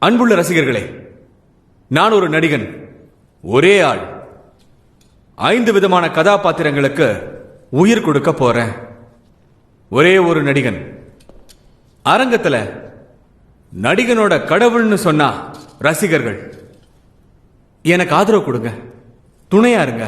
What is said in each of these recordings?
அன்புள்ள ரசிகர்களே, நான் ஒரு நடிகன். ஒரே ஆள் 5 விதமான கதாபாத்திரங்களுக்கு உயிர் கொடுக்க போறேன். ஒரே ஒரு நடிகன். அரங்கத்துல நடிகனோட கடவுள்னு சொன்னா ரசிகர்கள். எனக்கு ஆதரவு கொடுங்க, துணையா இருங்க.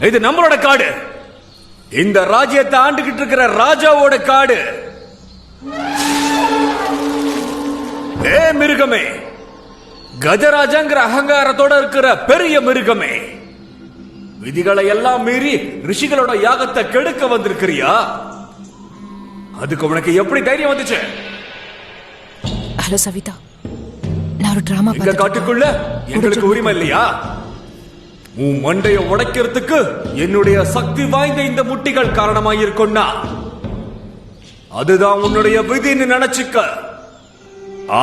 இது நம்மளோட காடு. இந்த ராஜ்யத்தை ஆண்டுகிட்டு இருக்கிற ராஜாவோட காடு. ஏ மிருகமே, கஜராஜங்கிற அகங்காரத்தோட இருக்கிற பெரிய மிருகமே, விதிகளை எல்லாம் மீறி ரிஷிகளோட யாகத்தை கெடுக்க வந்திருக்கிறியா? அதுக்கு உனக்கு எப்படி தைரியம் வந்துச்சு? ஹலோ சவிதா, நான் ஒரு டிராமா இந்த காட்டுக்குள்ள எங்களுக்கு உரிமை இல்லையா? உன் மண்டைய உடைக்கிறதுக்கு என்னுடைய சக்தி வாய்ந்த இந்த முட்டிகள் காரணமாயிருக்கும்னா அதுதான் உன்னுடைய விதின்னு நினைச்சுக்க.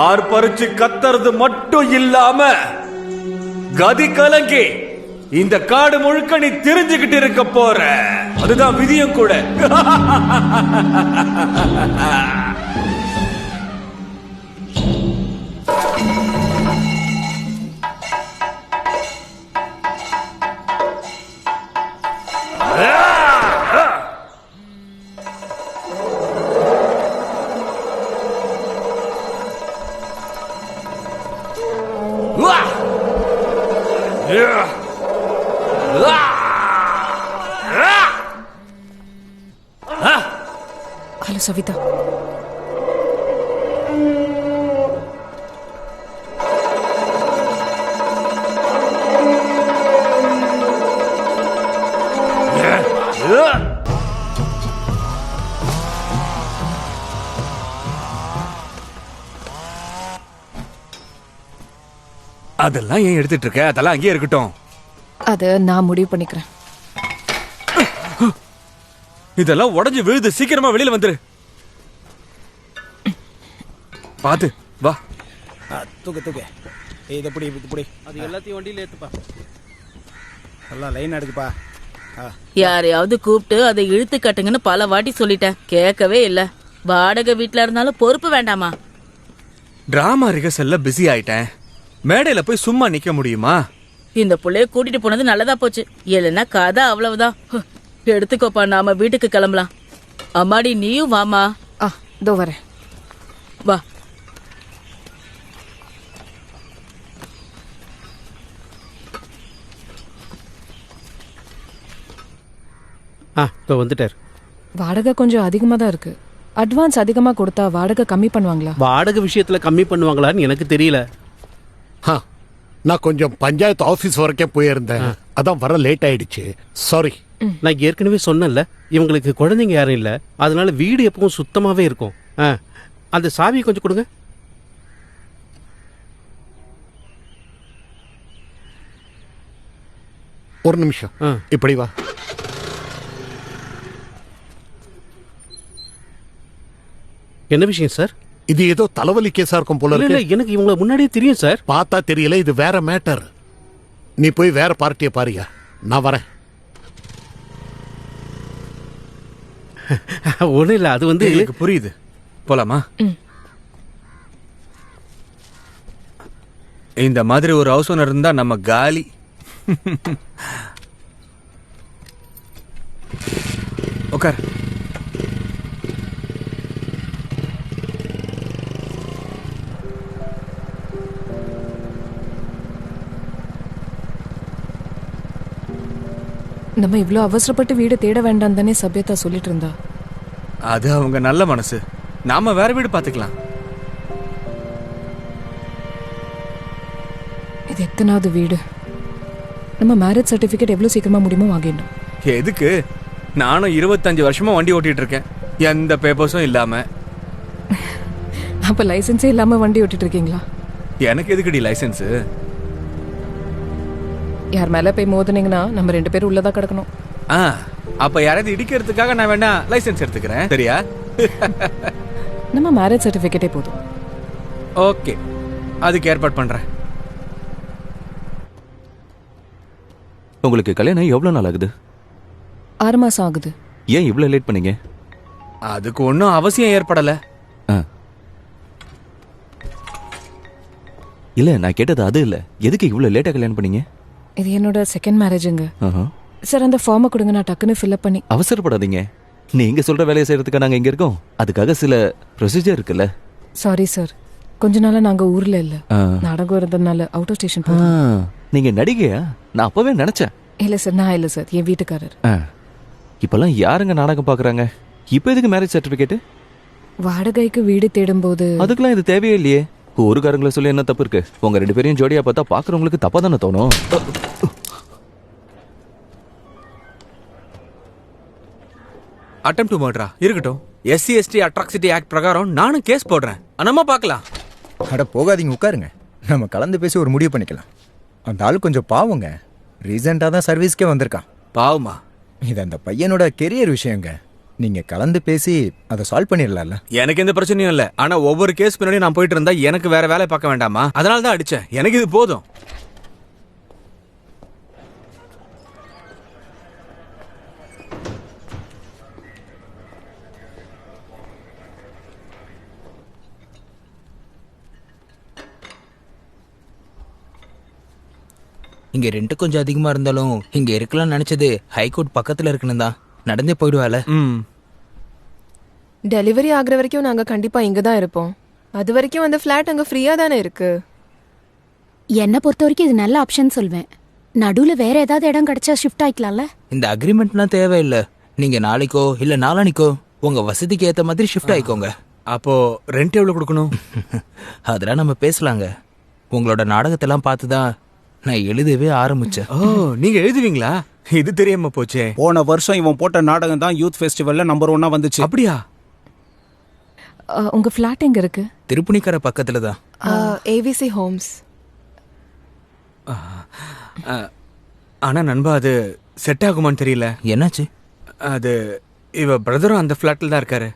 ஆர்ப்பரிச்சு கத்துறது மட்டும் இல்லாம கதி கலங்கி இந்த காடு முழுக்க நீ தெரிஞ்சுக்கிட்டு இருக்க போற. அதுதான் விதியும் கூட. ஹலோ சவிதா, அதெல்லாம் ஏன் எடுத்துட்டு இருக்க? அதெல்லாம் அங்கேயே இருக்கட்டும். அது நான் முடிவு பண்ணிக்கிறேன். இதெல்லாம் உடைஞ்சு விழுது. சீக்கிரமா வெளியில வந்துரு. பாத்து வா. தூக்கு இது புடி. அது எல்லாத்தையும் வண்டியில ஏத்துப்பா. எல்லாம் லைன் எடுக்குப்பா. யாரையாவது கூப்பிட்டு அதை இழுத்து கட்டுங்கன்னு பல வாட்டி சொல்லிட்டேன், கேட்கவே இல்ல. வாடகை வீட்டுல இருந்தாலும் பொறுப்பு வேண்டாமா? டிராமா ரிஹர்சல்ல பிஸி ஆயிட்டேன். மேடையில போய் சும்மா நிக்க முடியுமா? இந்த புள்ளைய கூட்டிட்டு போனது நல்லதா போச்சு. இல்லைன்னா கதை அவ்வளவுதான். எடுத்துக்கோப்பா, நாம வீட்டுக்கு கிளம்பலாம். அம்மாடி, நீயும் வாமா. இதோ வரேன். வா. இப்போ வந்துட்டார். வாடகை கொஞ்சம் அதிகமாக தான் இருக்கு. அட்வான்ஸ் அதிகமாக கொடுத்தா வாடகை கம்மி பண்ணுவாங்களா? வாடகை விஷயத்துல கம்மி பண்ணுவாங்களான்னு எனக்கு தெரியல. நான் கொஞ்சம் பஞ்சாயத்து ஆபீஸ் வரைக்கும் போயிருந்தேன், அதான் வர லேட் ஆயிடுச்சு. சாரி. நான் ஏற்கனவே சொன்னேன்ல, இவங்களுக்கு குழந்தைங்க யாரும் இல்ல, அதனால வீடு எப்பவும் சுத்தமாவே இருக்கும். அந்த சாவியை கொஞ்சம் கொடுங்க. ஒரு நிமிஷம், இப்படி வா. என்ன விஷயம் சார்? இது ஏதோ தலைவலி கேஸா இருக்கும் போல இருக்கு. எனக்கு இவங்களை முன்னாடியே தெரியும் சார். பார்த்தா தெரியல, இது வேற மேட்டர். நீ போய் வேற பார்ட்டியை பாரியா, நான் வரேன். ஒண்ணும் இல்ல, அது வந்து எனக்கு புரியுது. போலாமா? இந்த மாதிரி ஒரு ஹவுஸ் ஓனர் இருந்தா நம்ம காலி. உட்கார். நம்ம இவ்ளோ அவசரப்பட்டு வீடு தேட வேண்டாம் தானே சபியதா சொல்லிட்டு இருந்தா. அது அவங்க நல்ல மனசு. நாம வேற வீடு பாத்துக்கலாம். இது எத்தனாவது வீடு? நம்ம மேரேஜ் சர்டிபிகேட் எவ்வளவு சீக்கிரமா முடியுமோ வாங்கிடணும். எதுக்கு? நானும் 25 வருஷமா வண்டி ஓட்டிட்டு இருக்கேன், எந்த பேப்பர்ஸும் இல்லாம. அப்ப லைசென்ஸே இல்லாம வண்டி ஓட்டிட்டு இருக்கீங்களா? எனக்கு எதுக்குடி லைசென்ஸ்? யார் மேல போய் மோதுனீங்கன்னா நம்ம 2 பேரும் உள்ளதா கிடக்கணும். அப்ப யாராவது இடிக்கிறதுக்காக நான் வேணா லைசென்ஸ் எடுத்துக்கிறேன், சரியா? நம்ம மேரேஜ் சர்டிபிகேட்டே போதும். ஓகே, அதுக்கு ஏற்பாடு பண்றேன். உங்களுக்கு கல்யாணம் எவ்வளவு நாள் ஆகுது? 6 மாசம் ஆகுது. ஏன் இவ்வளவு லேட் பண்ணீங்க? அதுக்கு ஒன்றும் அவசியம் ஏற்படல. ஆ. இல்ல, நான் கேட்டது அது இல்ல. எதுக்கு இவ்வளவு லேட்டா கல்யாணம் பண்ணீங்க? இது என்னோட செகண்ட் மேரேஜுங்க. ஆஹா. சார் அந்த ஃபார்மை கொடுங்க, நான் டக்குன்னு ஃபில்அப் பண்ணி. அவசரப்படாதீங்க. நீங்க சொல்ற வேலையை செய்யறதுக்கு நாங்க இங்க இருக்கோம். அதுக்காக சில ப்ரொசீஜர் இருக்குல்ல. சாரி சார், கொஞ்ச நாளா நாங்க ஊர்ல இல்ல, ஆ. நாடகம் இருந்ததுனால அவுட் ஆஃப் ஸ்டேஷன் ஆ, போறோம். நீங்க நடிகையா? நான் அப்பவே நினைச்சேன். இல்ல சார், நான் இல்ல சார், என் வீட்டுக்காரர். ஆ. இப்பெல்லாம் யாருங்க நாடகம் பாக்குறாங்க? இப்ப எதுக்கு மேரேஜ் சர்டிபிகேட்? வாடகைக்கு வீடு தேடும்போது அதுக்கெல்லாம் இது தேவையே இல்லையே. ஊருக்காரங்களை சொல்லி என்ன தப்பு இருக்கு? உங்க 2 பேரையும் ஜோடியா பார்த்தா பாக்குறவங்களுக்கு தப்பா தானே தோணும். அட்டெம்ப்ட் டு மர்டரா இருக்கட்டும். SC/ST அட்ராசிட்டி ஆக்ட் பிரகாரம் நானும் கேஸ் போடுறேன். நம்ம பார்க்கலாம். அட போகாதீங்க, உட்காருங்க. நம்ம கலந்து பேசி ஒரு முடிவு பண்ணிக்கலாம். அந்த ஆள் கொஞ்சம் பாவங்க. ரீசெண்டாக தான் சர்வீஸ்க்கே வந்திருக்கான். பாவமா? இது அந்த பையனோட கெரியர் விஷயங்க. நீங்க கலந்து பேசி அதை சால்வ் பண்ணிடலாம்ல. எனக்கு எந்த பிரச்சனையும் இல்ல. ஆனா ஒவ்வொரு கேஸ் பின்னாடி நான் போயிட்டு இருந்தா எனக்கு வேற வேலை பார்க்க வேண்டாமா? அதனால தான் அடிச்சேன். எனக்கு இது போதும். இங்க ரெண்ட் கொஞ்சம் அதிகமா இருந்தாலும் இங்க இருக்கலாம் நினைச்சது ஹைகோர்ட் பக்கத்துல இருக்குன்னு தான். நடந்தே போயிடுவால. டெலிவரி ஆகுற வரைக்கும் நாங்க கண்டிப்பா இங்க தான் இருப்போம். அது வரைக்கும் அந்த ஃபிளாட் அங்க ஃப்ரீயா தானே இருக்கு. என்ன பொறுத்த வரைக்கும் இது நல்ல ஆப்ஷன் சொல்வேன். நடுவுல வேற ஏதாவது இடம் கிடைச்சா ஷிஃப்ட் ஆயிக்கலாம்ல. இந்த அக்ரிமெண்ட்லாம் தேவையில்லை. நீங்க நாளைக்கோ இல்ல நாளானிக்கோ உங்க வசதிக்கு ஏத்த மாதிரி ஷிஃப்ட் ஆயிக்கோங்க. அப்போ ரெண்ட் எவ்வளவு கொடுக்கணும்? அதெல்லாம் நம்ம பேசலாங்க. உங்களோட நாடகத்தெல்லாம் பார்த்துதான் நான் எழுதவே ஆரம்பிச்சேன். ஓ, நீங்க எழுதுவீங்களா? இது தெரியாம போச்சே. போன வருஷம் இவன் போட்ட நாடகம் தான் யூத் ஃபெஸ்டிவல்ல நம்பர் 1 வந்துச்சு. அப்படியா? உங்க ஃபிளாட் எங்க இருக்கு? திருப்புணிக்கரை பக்கத்துல தான். AVC Homes. ஆனா நண்பா, அது செட் ஆகுமான்னு தெரியல. என்னாச்சு? அது இவ பிரதரும் அந்த ஃபிளாட்ல தான் இருக்காரு.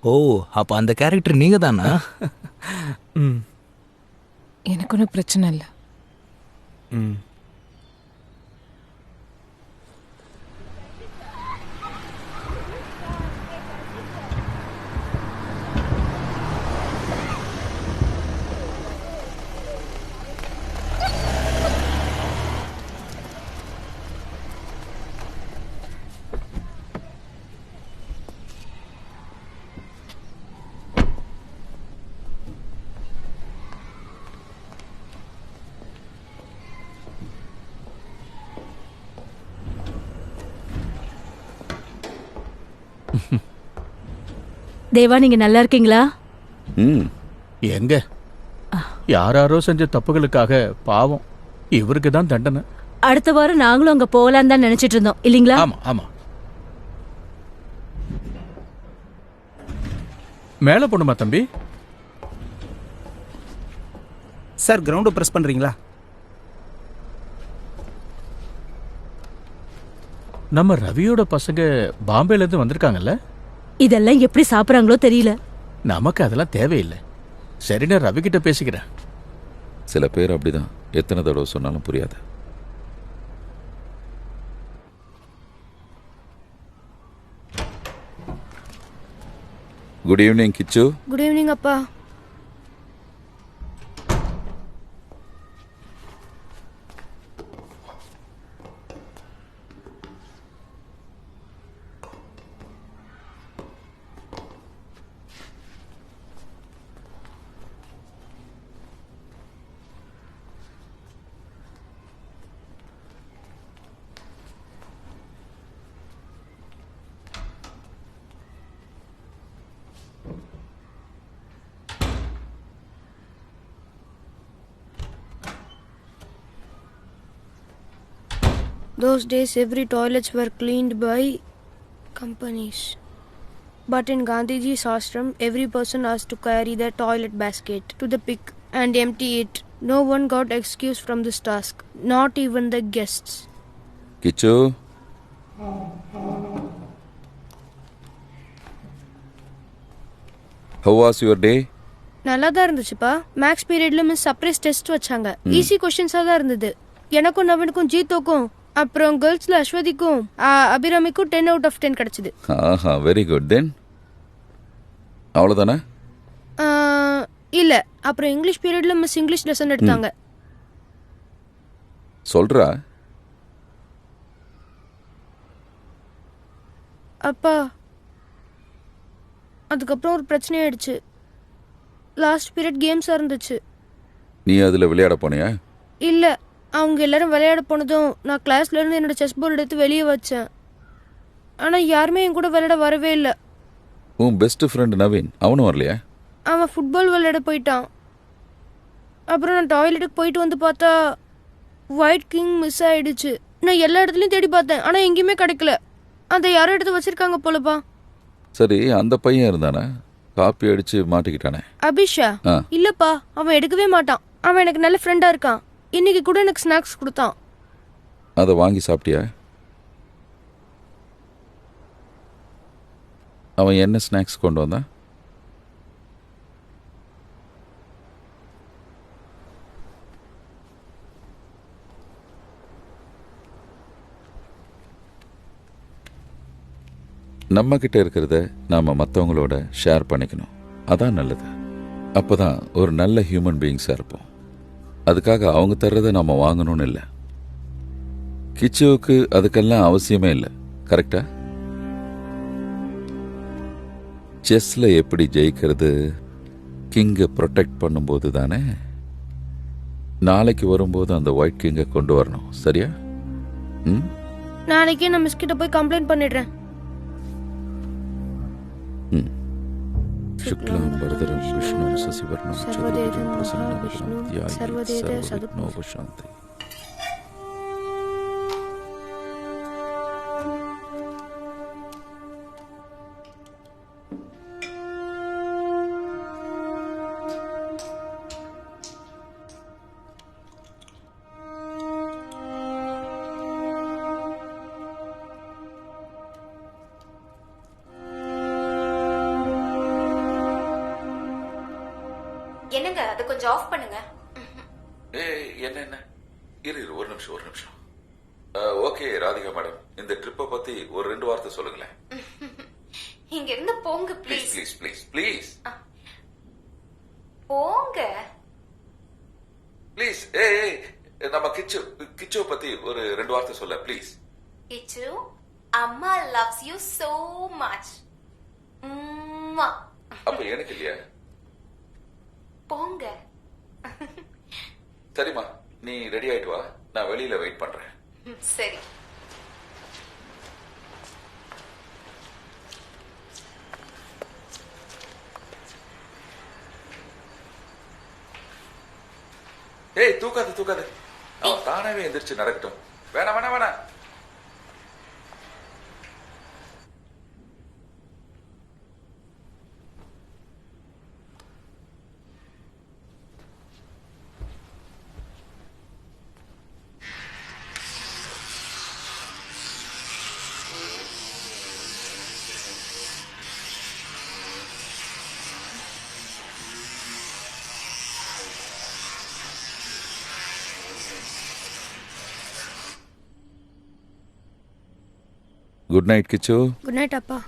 ஓ, அப்ப அந்த கேரக்டர் நீங்க தானா? எனக்கு ஒன்றும் பிரச்சனை இல்லை. தேவா, நீங்க நல்லா இருக்கீங்களா? எங்க யாராரோ செஞ்ச தப்புகளுக்காக பாவம் இவருக்கு தான் தண்டனை. அடுத்த வாரம் நாங்களும் அங்க போகலான்னு தான் நினைச்சிட்டு இருந்தோம், இல்லீங்களா? ஆமா ஆமா. மேல போணுமா தம்பி? சார், கிரவுண்டு பிரஸ் பண்றீங்களா? நம்ம ரவியோட பசங்க பாம்பேல இருந்து வந்திருக்காங்கல்ல. இதெல்லாம் எப்படி சாப்பிடுறாங்களோ தெரியல. நமக்கு அதெல்லாம் தேவையில்லை. சரி, நான் ரவி கிட்ட பேசிக்கிறேன். சில பேர் அப்படிதான், எத்தனை தடவை சொன்னாலும் புரியாது. குட் ஈவினிங் கிச்சு. குட் ஈவினிங் அப்பா. Those days every toilets were cleaned by companies. But in Gandhiji's ashram, every person has to carry their toilet basket to the pit and empty it. No one got excused from this task, not even the guests. Kichu how was your day? நல்லா தான் இருந்துச்சுப்பா. Maths பீரியட்ல miss surprise test வச்சாங்க. Easy கொஸ்டின்ஸாக தான் இருந்தது. எனக்கும் நவனுக்கும் ஜீத்தோக்கும் அப்புறம் கேர்ள்ஸ்ல அஸ்வதிக்கும் அபிராமிக்கும் 10 out of 10 கிடைச்சது. ஆஹா very good தென் அவ்வளோதானே? இல்ல அப்புறம் இங்கிலீஷ் பீரியட்ல மிஸ் இங்கிலீஷ் லெசன் எடுத்தாங்க. சொல்றா. அப்பா அதுக்கப்புறம் ஒரு பிரச்சனை ஆயிடுச்சு. லாஸ்ட் பீரியட் கேம்ஸாக இருந்துச்சு. நீ அதில் விளையாட போனியா? இல்லை, அவங்க எல்லாரும் விளையாட போனதும் நான் கிளாஸ்ல இருந்து என்னோட செஸ் போர்டு எடுத்து வெளியே வச்சேன். ஆனால் யாருமே என் கூட விளையாட வரவே இல்லை. உன் பெஸ்ட் ஃப்ரெண்ட் நவீன் அவனும் வரலையா? அவன் ஃபுட்பால் விளையாட போயிட்டான். அப்புறம் நான் டாய்லெட்டுக்கு போயிட்டு வந்து பார்த்தா ஒயிட் கிங் மிஸ் ஆயிடுச்சு. நான் எல்லா இடத்துலையும் தேடி பார்த்தேன், ஆனால் எங்கேயுமே கிடைக்கல. அதை யாரும் எடுத்து வச்சிருக்காங்க போலப்பா. சரி, அந்த பையன் இருந்தானே காப்பி அடிச்சு மாட்டிக்கிட்டானே அபிஷா? இல்லப்பா, அவன் எடுக்கவே மாட்டான். அவன் எனக்கு நல்ல ஃப்ரெண்டா இருக்கான். இன்னைக்கு கூட எனக்கு ஸ்நாக்ஸ் கொடுத்தான். அதை வாங்கி சாப்பிட்டியா? அவன் என்ன ஸ்நாக்ஸ் கொண்டு வந்தான்? நம்ம கிட்ட இருக்கிறத நாம மற்றவங்களோட ஷேர் பண்ணிக்கணும். அதான் நல்லது. அப்பதான் ஒரு நல்ல ஹியூமன் பீயிங்ஸா இருப்போம். அதுக்காக அவங்க தர்றதை நாம வாங்கணும்னு இல்லை. கிச்சுவுக்கு அதுக்கெல்லாம் அவசியமே இல்லை. கரெக்டா? செஸ்ல எப்படி ஜெயிக்கிறது? கிங்கை ப்ரொடெக்ட் பண்ணும்போது தானே. நாளைக்கு வரும்போது அந்த ஒயிட் கிங்கை கொண்டு வரணும். சரியா? நாளைக்கே நான் மிஸ் கிட்ட போய் கம்ப்ளைண்ட் பண்ணிடுறேன். शुक्लां वरदरं विष्णुं शशिवर्णं चतुर्भुजं प्रसन्नं ध्यायेत् सर्वविघ्नोपशान्ति. என்னங்க, அது கொஞ்சம் ஆஃப் பண்ணுங்க. என்ன இரு ஒரு நிமிஷம். ஓகே ராதிகா மேடம், இந்த ட்ரிப்பை பத்தி ஒரு 2 வார்த்தை சொல்லுங்களேன். இங்க இருந்து போங்க ப்ளீஸ். ப்ளீஸ் ப்ளீஸ் ப்ளீஸ் போங்க ப்ளீஸ். நம்ம கிச்சு பத்தி ஒரு 2 வார்த்தை சொல்ல ப்ளீஸ். கிச்சு, அம்மா லவ்ஸ் யூ so much. அப்ப எனக்கு இல்லையா? போங்க. சரிம்மா, நீ ரெடி ஆயிட்டு வா, நான் வெளியில வெயிட் பண்றேன். சரி. தூக்காது. அவன் தானாவே எந்திரிச்சு நடக்கட்டும். வேணாம். குட் நைட் கிச்சு. குட் நைட் அப்பா.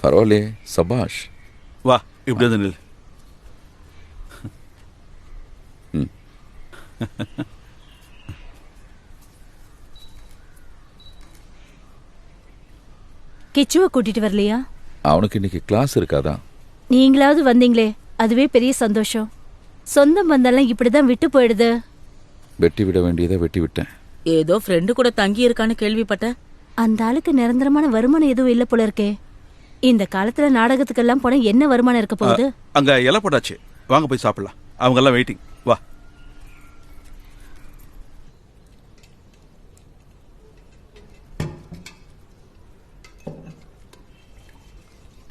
பரவாயில்லையே, சபாஷ். வா இப்படி வந்து நில். கிச்சுவை கூட்டிட்டு வரலையா? அவனுக்கு இன்னைக்கு கிளாஸ் இருக்காதான். நீங்களாவது வந்தீங்களே, அதுவே பெரிய சந்தோஷம். சொந்தம் வந்தாலும் இப்படிதான் விட்டு போயிடுது. வெட்டி விட வேண்டியதை வெட்டி விட்டேன். ஏதோ ஃப்ரெண்டு கூட தங்கி இருக்கான்னு கேள்விப்பட்டேன். அந்த ஆளுக்கு நிரந்தரமான வருமானம் எதுவும் இல்ல போல இருக்கே. இந்த காலத்துல நாடகத்துக்கெல்லாம் போனா என்ன வருமானம் இருக்க போகுது? அங்க இலை போட்டாச்சு, வாங்க போய் சாப்பிடலாம். அவங்க எல்லாம் வெயிட்டிங். வா.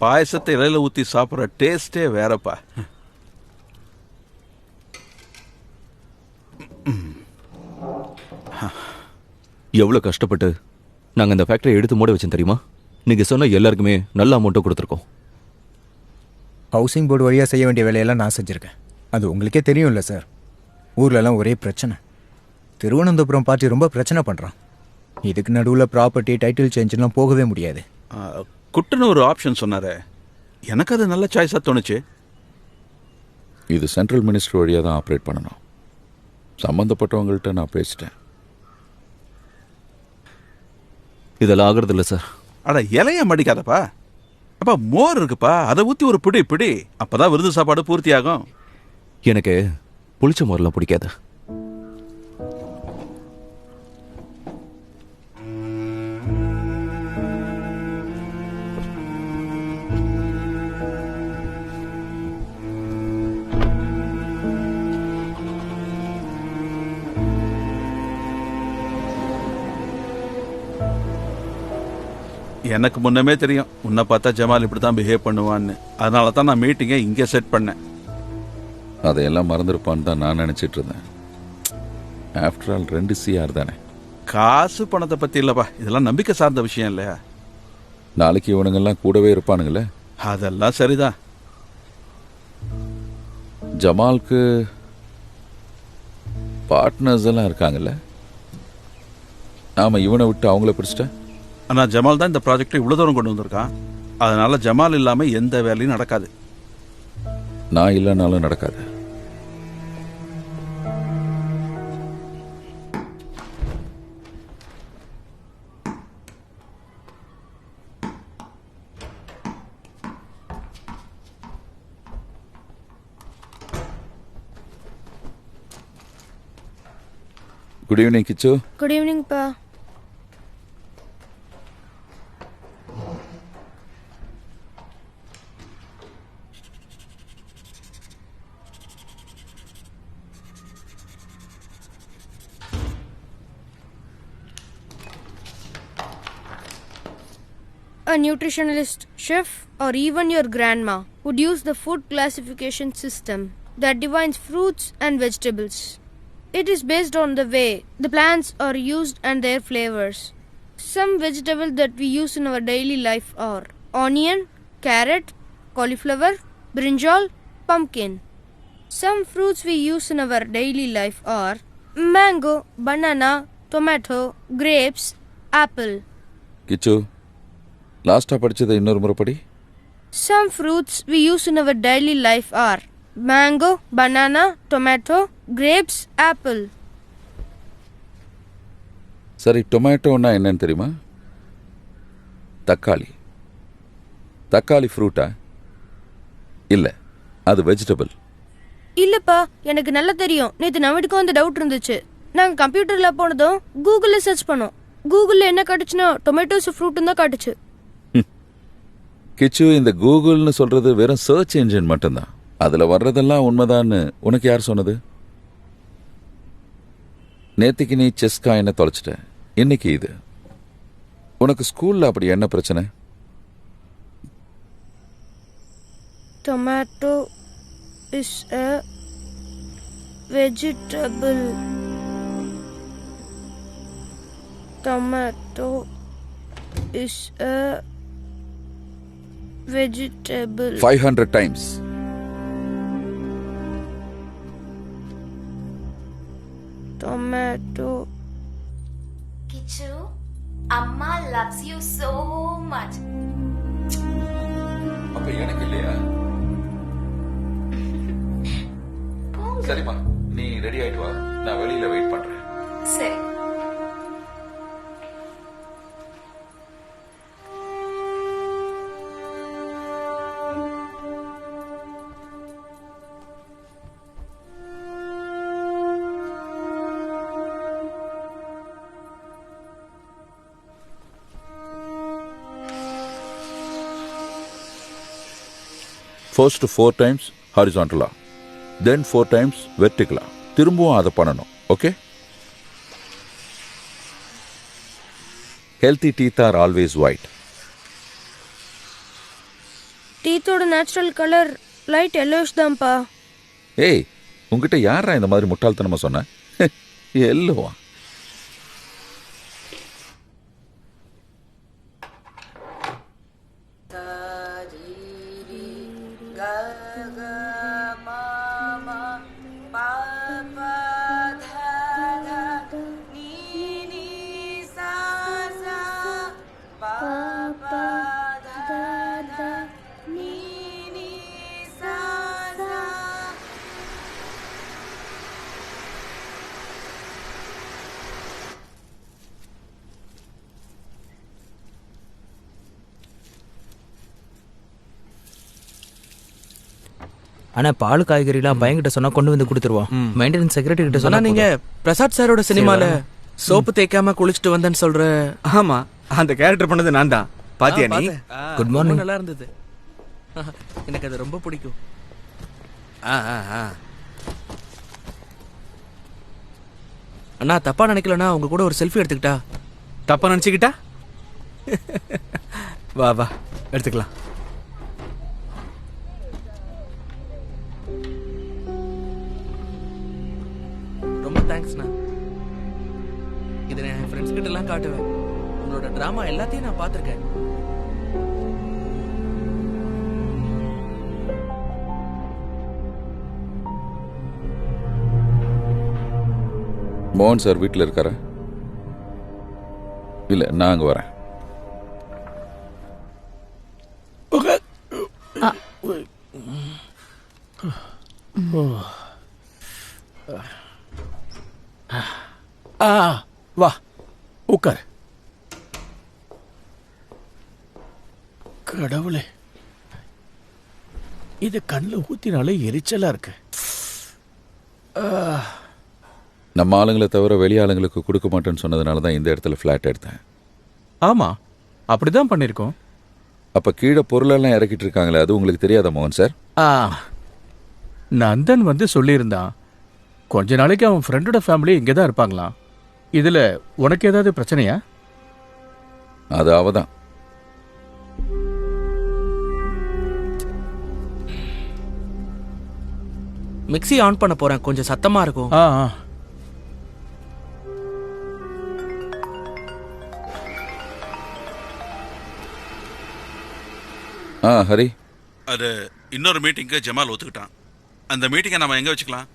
பாயசத்தை இலையில ஊத்தி சாப்பிட்ற டேஸ்டே வேறப்பா. எவ்வளவு கஷ்டப்பட்டு நாங்க இந்த ஃபேக்டரி எடுத்து மூட வச்சோம் தெரியுமா? நீங்க சொன்ன எல்லாருக்குமே நல்ல அமௌண்ட்டும் கொடுத்துருக்கோம். ஹவுசிங் போர்டு வழியாக செய்ய வேண்டிய வேலையெல்லாம் நான் செஞ்சுருக்கேன். அது உங்களுக்கே தெரியும்ல சார். ஊர்லலாம் ஒரே பிரச்சனை. திருவனந்தபுரம் பார்ட்டி ரொம்ப பிரச்சனை பண்ணுறான். இதுக்கு நடுவில் ப்ராப்பர்ட்டி டைட்டில் சேஞ்செலாம் போகவே முடியாது. குட்டுன்னு ஒரு ஆப்ஷன் சொன்னாரே, எனக்கு அது நல்ல சாய்ஸாக தோணுச்சு. இது சென்ட்ரல் மினிஸ்டர் வழியாக தான் ஆப்ரேட் பண்ணணும். சம்மந்தப்பட்டவங்கள்ட்ட நான் பேசிட்டேன். இதெல்லாம் ஆகிறது இல்லை சார். அட இலைய மடிக்காதப்பா. அப்பா மோர் இருக்குப்பா, அதை ஊற்றி ஒரு பிடி பிடி, அப்பதான் விருது சாப்பாடு பூர்த்தி ஆகும். எனக்கு புளிச்ச மோரெல்லாம் பிடிக்காது. எனக்கு முன்னமே தெரியும் உன்னை பார்த்தா ஜமால் இப்படி தான் பிஹேவ் பண்ணுவான்னு. அதனால தான் நான் மீட்டிங்கை இங்கே செட் பண்ணேன். அதையெல்லாம் மறந்துருப்பான்னு தான் நான் நினச்சிட்டு இருந்தேன். ஆஃப்டர் ஆல் 2 CR தானே. காசு பணத்தை பற்றி இல்லைப்பா, இதெல்லாம் நம்பிக்கை சார்ந்த விஷயம் இல்லையா? நாளைக்கு இவனுங்கெல்லாம் கூடவே இருப்பானுங்களே. அதெல்லாம் சரிதான். ஜமாலுக்கு பார்ட்னர்ஸ் எல்லாம் இருக்காங்கல்ல. ஆமாம், இவனை விட்டு அவங்கள பிடிச்சிட்ட. ஆனால் ஜமால் தான் இந்த ப்ராஜெக்டை இவ்வளோ தூரம் கொண்டு வந்திருக்கான். அதனால ஜமால் இல்லாமல் எந்த வேலையும் நடக்காது. நான் இல்லைனாலும் நடக்காது. குட் ஈவினிங் கிச்சு. குட் ஈவினிங் பா. A nutritionist, chef, or even your grandma would use the food classification system that defines fruits and vegetables. It is based on the way the plants are used and their flavors. Some vegetables that we use in our daily life are onion, carrot, cauliflower, brinjal, pumpkin. Some fruits we use in our daily life are mango, banana, tomato, grapes, apple. கிச்சு, லாஸ்ட்டாக படித்ததை இன்னொரு முறைப்படி. Some fruits we use in our daily life are mango, banana, tomato, grapes, apple. சரி, டொமேட்டோன்னா என்னன்னு தெரியுமா? தக்காளி. தக்காளி ஃப்ரூட்டா? இல்லை, அது வெஜிடபிள். இல்லப்பா, எனக்கு நல்லா தெரியும். நேற்று நம்மளுக்கும் அந்த டவுட் இருந்துச்சு. நாங்கள் கம்ப்யூட்டரில் போனதும் கூகுளில் சர்ச் பண்ணோம். கூகுளில் என்ன காட்டுச்சுன்னா டொமேட்டோஸ் ஃப்ரூட்டுன்னு தான் காட்டுச்சு. கிச்சு, இந்த கூகுள்னு சொல்றது வெறும் சர்ச் என்ஜின் மட்டும்தான். அதுல வர்றதெல்லாம் உண்மைதான்னு உனக்கு யார் சொன்னது? நேத்திக்கு நீ செஸ் காயினை தொலைச்சிட்ட, இன்னைக்கு இது. உனக்கு ஸ்கூல்ல அப்படி என்ன பிரச்சனை? Tomato is a vegetable. Tomato is a vegetable. 500 times. Tomato. Kichu, Amma loves you so much. அப்ப எனக்கு இல்லையா? சரிம்மா, நீ ரெடி ஆயிட்டு வா, நான் வெளியில வெயிட் பண்றேன். சரி. First 4 times ஹாரிசான்டலா, தென் 4 times வெர்டிகலா. திரும்பவும் அதை பண்ணணும். Okay? Healthy teeth are always white. டீத்தோட நேச்சுரல் கலர் லைட் எல்லோஷ் தான்ப்பா. ஏய், உங்ககிட்ட யாரா இந்த மாதிரி முட்டாள்தனமா சொன்ன? எல்லோவா? ஆனா பால் காய்கறிலாம் பையன்கிட்ட சொன்னா கொண்டு வந்து கொடுத்துருவோம். மெயின்டெனன்ஸ் செக்ரட்டரி கிட்ட சொன்னா நீங்க பிரசாத் சாரோட சினிமால சோப்பு தேய்க்காம குளிச்சுட்டு வந்தேன்னு சொல்ற. ஆமா, அந்த கேரக்டர் பண்ணது நான் தான். பாத்தியா நீ? Good morning. நல்லா இருந்தது. எனக்கு அது ரொம்ப பிடிக்கும். அண்ணா தப்பா நினைக்கலனா உங்க கூட ஒரு செல்ஃபி எடுத்துக்கிட்டா? தப்பா நினைச்சுக்கிட்டா? வா வா எடுத்துக்கலாம். ரொம்ப தேங்க்ஸ்ண்ணா. இதை நான் என் ஃப்ரெண்ட்ஸ் கிட்ட எல்லாம் காட்டுவேன். உங்களோட டிராமா எல்லாத்தையும் நான் பார்த்துருக்கேன். மோகன் சார் வீட்டில் இருக்காரா? இல்லை, நான் அங்கே வரேன். வா உட்கார். கடவுளே, இது கண்ணில் ஊத்தினாலே எரிச்சலா இருக்கு. நம்ம ஆளுங்களை தவிர வெளி ஆளுங்களுக்கு கொடுக்க மாட்டேன்னு சொன்னதுனால தான் இந்த இடத்துல ஃப்ளாட் எடுத்தேன். ஆமா, அப்படிதான் பண்ணிருக்கோம். அப்ப கீழே பொருளெல்லாம் இறக்கிட்டு இருக்காங்களே, அது உங்களுக்கு தெரியாதா மோகன் சார்? நந்தன் வந்து சொல்லியிருந்தான், கொஞ்ச நாளைக்கு அவன் ஃப்ரெண்டோட ஃபேமிலி இங்கே தான் இருப்பாங்களாம். இதுல உனக்கு ஏதாவது பிரச்சனையா? அது அவதான். மிக்ஸி ஆன் பண்ண போறேன், கொஞ்சம் சத்தமா இருக்கும். ஹரி, அது இன்னொரு மீட்டிங்க்கு ஜமால் ஒத்துக்கிட்டான். அந்த மீட்டிங்கை நம்ம எங்க வச்சுக்கலாம்?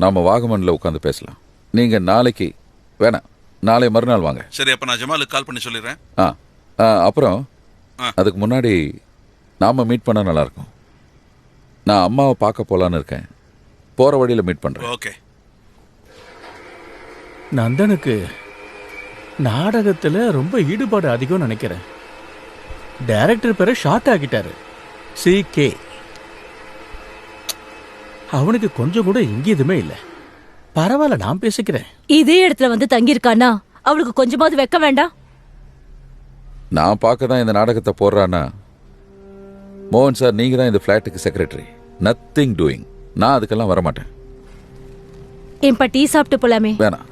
நாம வாகமன்ல உட்காந்து பேசலாம். நீங்க நாளைக்கு வேணாம், நாளை மறுநாள் வாங்க. சரி, அப்ப நான் ஜமாலுக்கு கால் பண்ணி சொல்லிடுறேன். அப்புறம் அதுக்கு முன்னாடி நாம மீட் பண்ண நல்லா இருக்கும். நான் அம்மாவை பார்க்க போலான்னு இருக்கேன். போற வழியில மீட் பண்றேன். ஓகே. நந்தனுக்கு நாடகத்துல ரொம்ப ஈடுபாடு அதிகம் நினைக்கிறேன். டைரக்டர் பேரை ஷார்ட் ஆக்கிட்டாரு, CK. அவனுக்கு கொஞ்சம் கூட இங்கேதுமே இல்லை. பரவாயில்ல, நான் பேசிக்கிறேன். இதே இடத்துல வந்து தங்கியிருக்கானா அவளுக்கு கொஞ்சமாவது வைக்க வேண்டாம்? நான் பார்க்க தான் இந்த நாடகத்தை போடுறான்னா, மோகன் சார் நீங்க தான் இந்த ஃபிளாட்டுக்கு செக்ரட்டரி. Nothing doing. நான் அதுக்கெல்லாம் வரமாட்டேன். ஏன்பா டீ சாப்பிட்டு போலாமே? வேணாம்,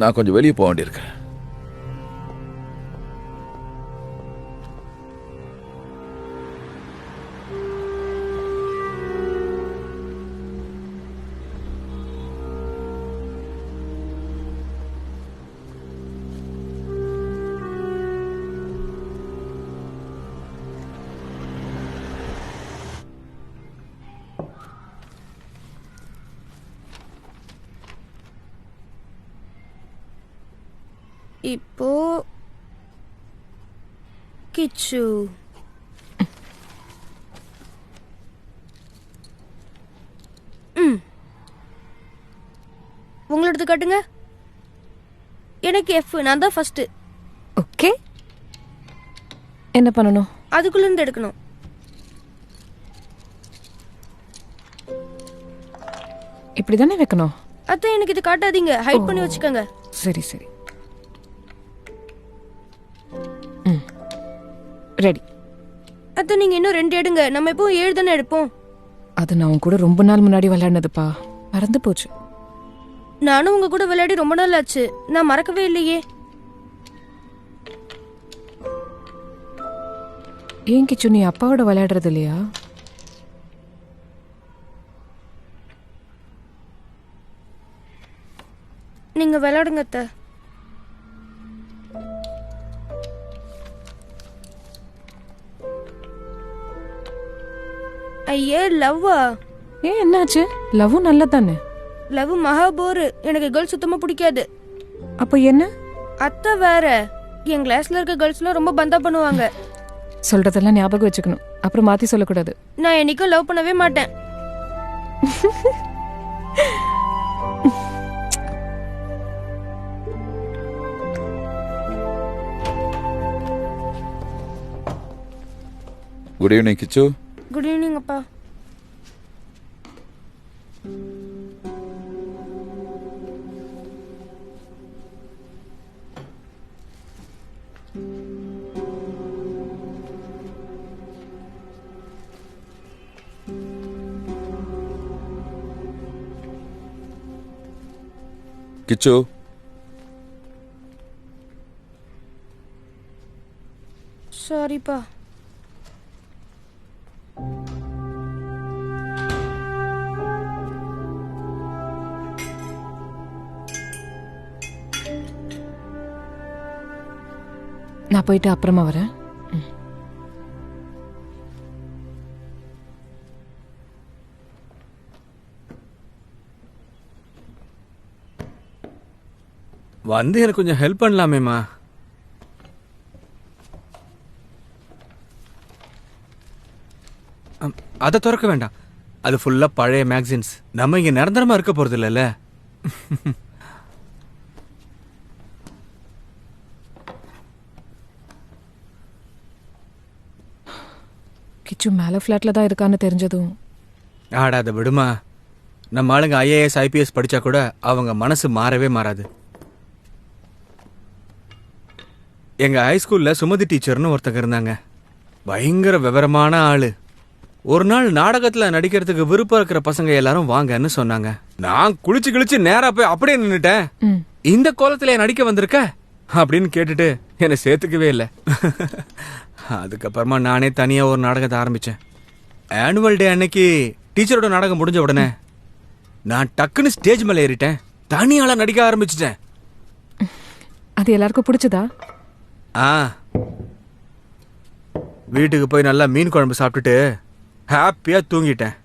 நான் கொஞ்சம் வெளியே போக வேண்டியிருக்கேன். இப்போ கிச்சு எடுத்து காட்டுங்க. எனக்கு F, நான் தான் ஃபர்ஸ்ட். ஓகே, என்ன பண்ணணும்? அதுக்குள்ள இருந்து எடுக்கணும். இப்படி தானே வைக்கணும்? அத்தை எனக்கு இது காட்டாதீங்க, ஹைட் பண்ணி வச்சுக்கோங்க. சரி சரி, ரெடி. அத்தை நீங்க இன்னும் 2 எடுங்க, நம்ம இப்போ 7 தானே எடுப்போம். அது நான் உன் கூட ரொம்ப நாள் முன்னாடி விளையாடினதுப்பா, மறந்து போச்சு. நானும் உங்க கூட விளையாடி ரொம்ப நாள் ஆச்சு, நான் மறக்கவே இல்லையே. ஏன் கிச்சு, நீ அப்பாவோட விளையாடுறது இல்லையா? நீங்க விளையாடுங்க அத்தை. ஐயே லவ்வா? ஏன் என்னாச்சு? லவ்வும் நல்லதானே. லவ் மகா போரு, எனக்கு கேர்ள்ஸ் சுத்தமா பிடிக்காது. அப்போ என்ன? அத்தை வேற, என் கிளாஸ்ல இருக்க கேர்ள்ஸ்லாம் ரொம்ப பந்தா பண்ணுவாங்க. சொல்றதெல்லாம் ஞாபகம் வச்சுக்கணும், அப்புறம் மாத்தி சொல்லக்கூடாது. நான் என்னைக்கும் லவ் பண்ணவே மாட்டேன். குட் ஈவினிங் கிச்சு. குட் ஈவினிங் அப்பா. கிச்சு, சாரிப்பா. நான் போயிட்டு அப்புறமா வரேன். வந்து எனக்கு கொஞ்சம் ஹெல்ப் பண்ணலாமேம்மா. அதை திறக்க வேண்டாம், அது ஃபுல்லா பழைய மேக்சின்ஸ். நம்ம இங்க நிரந்தரமா இருக்க போறது இல்லைல்ல. கிச்சு மேல ஃபிளாட்ல தான் இருக்கான்னு தெரிஞ்சதும். ஆடாத விடுமா, நம்ம ஆளுங்க IAS IPS படிச்சா கூட அவங்க மனசு மாறவே மாறாது. எங்க ஹைஸ்கூல்ல சுமதி டீச்சர்னு ஒருத்தங்க இருந்தாங்க, பயங்கர விவரமான ஆளு. ஒரு நாள் நாடகத்துல நடிக்கிறதுக்கு விருப்பம் இருக்கிற பசங்க எல்லாரும் வாங்கன்னு சொன்னாங்க. நான் குளிச்சு கிழிச்சு நேரா போய் அப்படியே நின்னுட்டேன். இந்த கோலத்துல நடிக்க வந்திருக்க அப்படின்னு கேட்டுட்டு என்னை சேர்த்துக்கவே இல்லை. அதுக்கப்புறமா நானே தனியா ஒரு நாடகத்தை ஆரம்பிச்சேன். ஆனுவல் டே அன்னைக்கு டீச்சரோட நாடகம் முடிஞ்ச உடனே நான் டக்குன்னு ஸ்டேஜ் மேல ஏறிட்டேன், தனியால நடிக்க ஆரம்பிச்சிட்டேன். அது எல்லாருக்கும் பிடிச்சதா? வீட்டுக்கு போய் நல்லா மீன் குழம்பு சாப்பிட்டுட்டு ஹாப்பியா தூங்கிட்டேன்.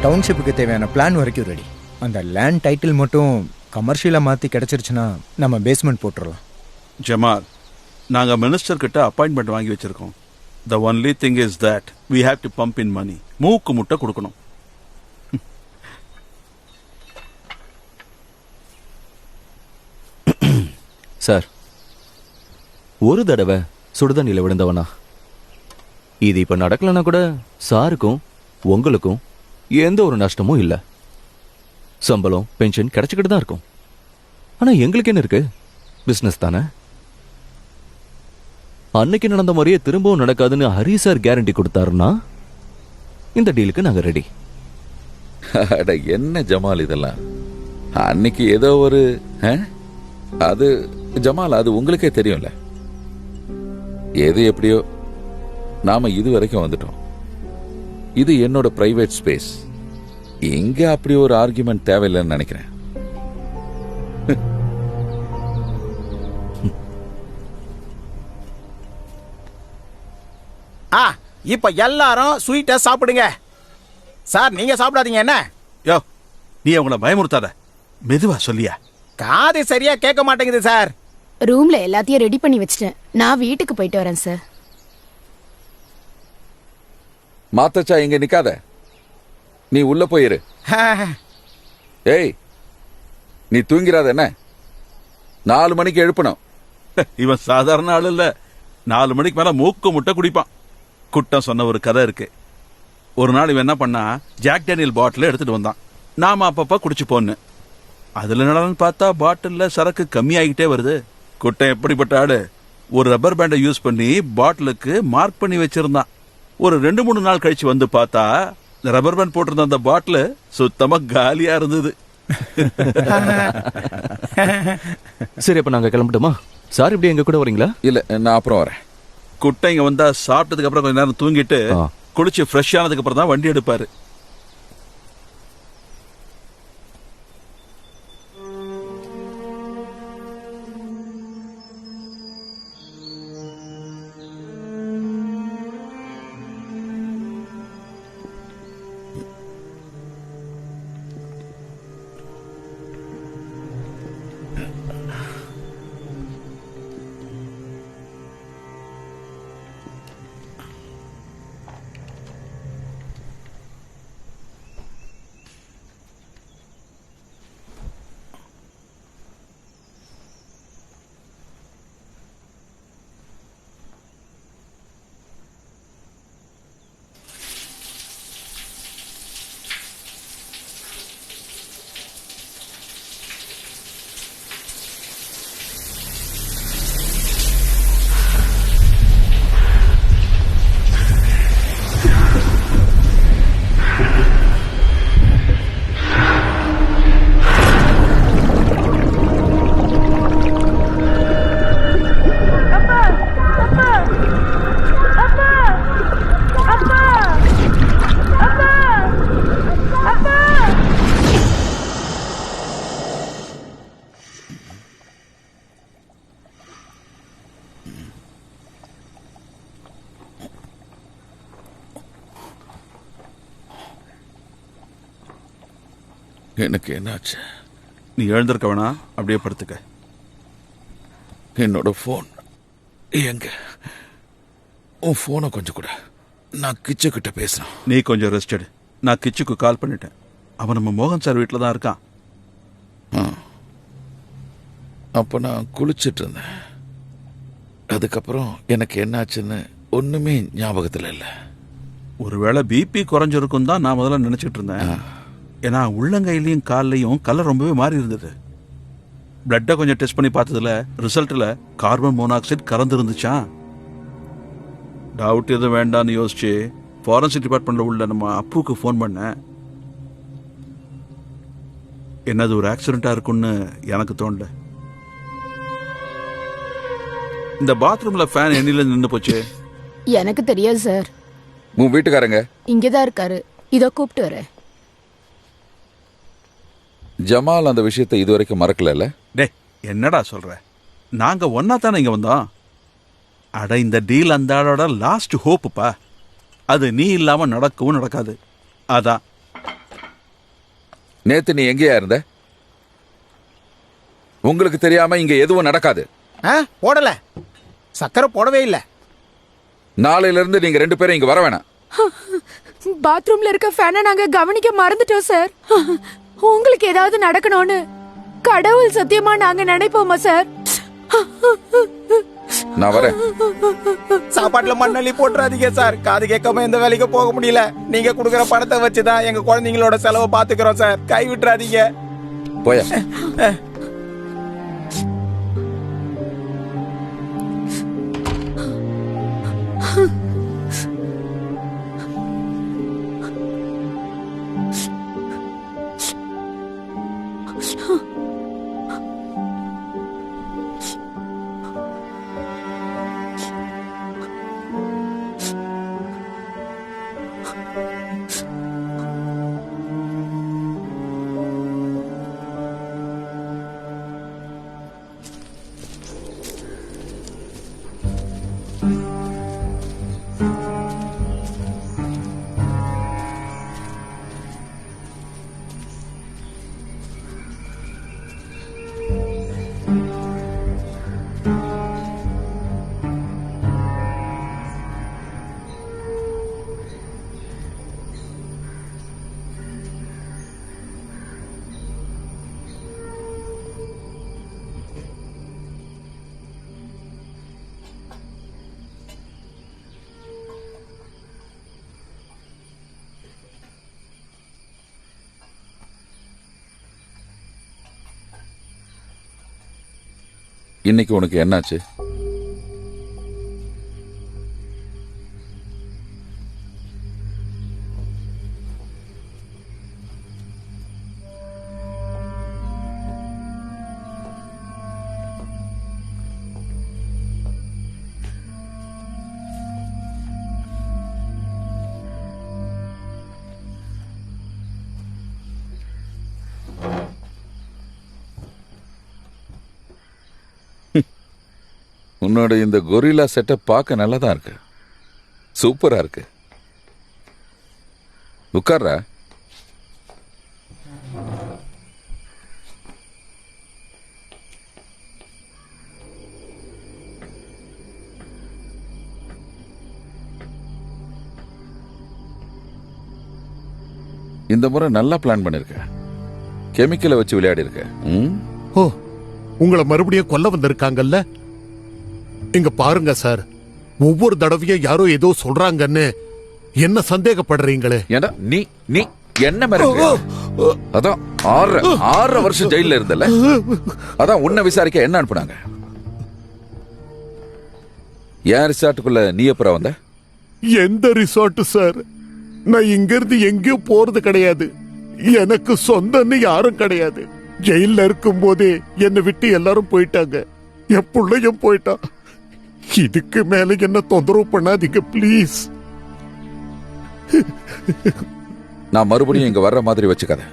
டவுன்ஷிப்புக்கு தேவையான பிளான் வரைக்கும் ரெடி. அந்த லேண்ட் டைட்டில் மட்டும் கமர்ஷியலாக மாற்றி கிடச்சிருச்சுன்னா நம்ம பேஸ்மெண்ட் போட்டுடலாம். ஜமால், நாங்கள் மினிஸ்டர் கிட்ட அப்பாயின்மெண்ட் வாங்கி வச்சிருக்கோம். The only thing is that we have to pump in money. மூக்கு முட்டை கொடுக்கணும். சார், ஒரு தடவை சுடுதண்ணியில் விழுந்தவனா? இது இப்ப நடக்கலன்னா கூட சாருக்கும் உங்களுக்கும் எந்த ஒரு நஷ்டமும் இல்லை. சம்பளம் பென்ஷன் கிடைச்சிக்கிட்டு தான் இருக்கும். ஆனா எங்களுக்கு என்ன இருக்கு? பிசினஸ் தானே. அன்னைக்கு நடந்த மாதிரியே திரும்பவும் நடக்காதுன்னு ஹரி சார் கேரண்டி கொடுத்தாருன்னா இந்த டீலுக்கு நாங்க ரெடி. அட என்ன ஜமால் இதெல்லாம்? அன்னைக்கு ஏதோ ஒரு அது ஜமால், அது உங்களுக்கே தெரியும்ல. எது எப்படியோ நாம இது வரைக்கும் வந்துட்டோம். இது என்னோட பிரைவேட் ஸ்பேஸ். இங்க அப்படி ஒரு ஆர்குமெண்ட் தேவையில்லைன்னு நினைக்கிறேன். இப்ப எல்லாரும் ஸ்வீட்டை சாப்பிடுங்க. சார், நீங்க சாப்பிடாதீங்க. என்ன யோ, நீ அவங்கள பயமுறுத்தாத. மெதுவா சொல்லியா? காது சரியா கேட்க மாட்டேங்குது சார். ரூம்ல எல்லாத்தையும் ரெடி பண்ணி வச்சிட்டேன். நான் வீட்டுக்கு போயிட்டு வரேன் சார். மாத்தச்சா, இங்க நிக்காத, நீ உள்ள போயிரு. ஏய், நீ தூங்கிறாத என்ன? 4 மணிக்கு எழுப்பணும். இவன் சாதாரண ஆள் இல்ல. 4 மணிக்கு மேல மூக்கு முட்டை குடிப்பான். குட்டம் சொன்ன ஒரு கதை இருக்கு. ஒரு நாள் இவன் என்ன பண்ணா, ஜாக் டேனியல் பாட்டில் எடுத்துட்டு வந்தான். நாம அப்பப்ப குடிச்சு போன்னு. அதுல என்னன்னு பார்த்தா பாட்டில்ல சரக்கு கம்மி ஆகிட்டே வருது. குட்டம் எப்படிப்பட்ட ஆளு, ஒரு ரப்பர் பேண்டை யூஸ் பண்ணி பாட்டிலுக்கு மார்க் பண்ணி வச்சிருந்தான். ஒரு 2-3 நாள் கழிச்சு வந்து பார்த்தா ரப்பர் பேண்ட் போட்டிருந்த அந்த பாட்டில் சுத்தமா காலியா இருந்தது. சரி, அப்ப நாங்க கிளம்பட்டுமா? சார், இப்படி எங்க கூட வரீங்களா? இல்ல, நான் அப்புறம் வரேன். குட்டை இங்க வந்தா சாப்பிட்டதுக்கு அப்புறம் கொஞ்ச நேரம் தூங்கிட்டு குளிச்சு ஃப்ரெஷ் ஆனதுக்கு அப்புறம் தான் வண்டி எடுப்பாரு. எனக்கு என்னாச்சு? நீ எழுந்திருக்க வேணா, அப்படியே படுத்துக்க. என்னோட போன் எங்க? உன் போனை கொஞ்சம் கூட. நான் கிச்சு கிட்ட பேசுறேன். நீ கொஞ்சம் ரெஸ்ட் எடு. நான் கிச்சுக்கு கால் பண்ணிட்டேன். அவன் நம்ம மோகன் சார் வீட்டில் தான் இருக்கான். அப்ப நான் குளிச்சிட்டு இருந்தேன். அதுக்கப்புறம் எனக்கு என்னாச்சுன்னு ஒண்ணுமே ஞாபகத்தில் இல்லை. ஒருவேளை பிபி குறைஞ்சிருக்கும் தான் நான் முதல்ல நினைச்சிட்டு இருந்தேன். ஏன்னா உள்ளங்கையிலையும் கால்லையும் கலர் ரொம்பவே மாறி இருந்தது. பிளட்டை கொஞ்சம் டெஸ்ட் பண்ணி பார்த்ததுல ரிசல்ட்ல கார்பன் மோனாக்சைடு கலந்து இருந்துச்சான். டவுட் எதுவும் வேண்டான்னு யோசிச்சு ஃபாரன்சிக் டிபார்ட்மெண்ட்ல உள்ள நம்ம அப்புக்கு ஃபோன் பண்ணேன். என்னது ஒரு ஆக்சிடென்டா இருக்கும்னு எனக்கு தோணல. இந்த பாத்ரூம்ல ஃபேன் எண்ணில நின்று போச்சு. எனக்கு தெரியாது சார். உன் வீட்டுக்காரங்க இங்கதான் இருக்காரு. இதோ கூப்பிட்டு வரேன். ஜமால் அந்த விஷயத்தை இதுவரைக்கும் மறக்கல. டே, என்னடா சொல்ற? நாங்க ஒன்னா தானே இங்க வந்தோம். அட, இந்த டீல் அந்த ஆளோட லாஸ்ட் ஹோப்புப்பா. அது நீ இல்லாம நடக்கவும் நடக்காது. அதான் நேத்து நீ எங்கேயா இருந்த? உங்களுக்கு தெரியாம இங்க எதுவும் நடக்காது. போடல, சக்கரை போடவே இல்லை. நாளையில இருந்து நீங்க 2 பேரும் இங்க வர வேணாம். பாத்ரூம்ல இருக்க ஃபேனை நாங்க கவனிக்க மறந்துட்டோம் சார். உங்களுக்கு ஏதாவது நடக்கணும்னு கடவுள் சத்தியமா நாங்க நினைப்போமா சார்? நான் வரேன். சாப்பாட்டுல மண்ணள்ளி போட்டுறாதீங்க சார். காது கேட்காம எந்த வேலைக்கு போக முடியல. நீங்க கொடுக்குற பணத்தை வச்சுதான் எங்க குழந்தைங்களோட செலவை பாத்துக்கிறோம் சார். கை விட்டுறாதீங்க. போய இன்னைக்கு உனக்கு என்னாச்சு? உன்னோட இந்த கொரில்லா செட்டப் பார்க்க நல்லா தான் இருக்கு. சூப்பரா இருக்கு. உட்கார்றா. இந்த முறை நல்லா பிளான் பண்ணிருக்க. கெமிக்கலை வச்சு விளையாடி இருக்க. ஓ, உங்களை மறுபடியும் கொல்ல வந்திருக்காங்கல்ல? இங்க பாருங்க சார், ஒவ்வொரு தடவையும் யாரோ ஏதோ சொல்றாங்கன்னு என்ன சந்தேகப்படுறீங்களே? ஏண்டா நீ நீ என்ன மிரட்டுற? அதான் 6 வருஷம் ஜெயில இருந்தல. அதான் உன்னை விசாரிக்க என்ன அனுப்புனாங்க? ஏன் ரிசார்ட்டுக்குள்ள நீ எப்பறம் வந்த? எந்த ரிசார்ட் சார்? நான் இங்க இருந்து எங்கேயும் போறது கிடையாது. எனக்கு சொந்தம்னு யாரும் கிடையாது. ஜெயில இருக்கும் போதே என்னை விட்டு எல்லாரும் போயிட்டாங்க. என் பிள்ளையும் போயிட்டான். இதுக்கு மேல என்ன தொந்தரவு பண்ணாதீங்க ப்ளீஸ். நான் மறுபடியும் இங்க வர்ற மாதிரி வச்சுக்காத.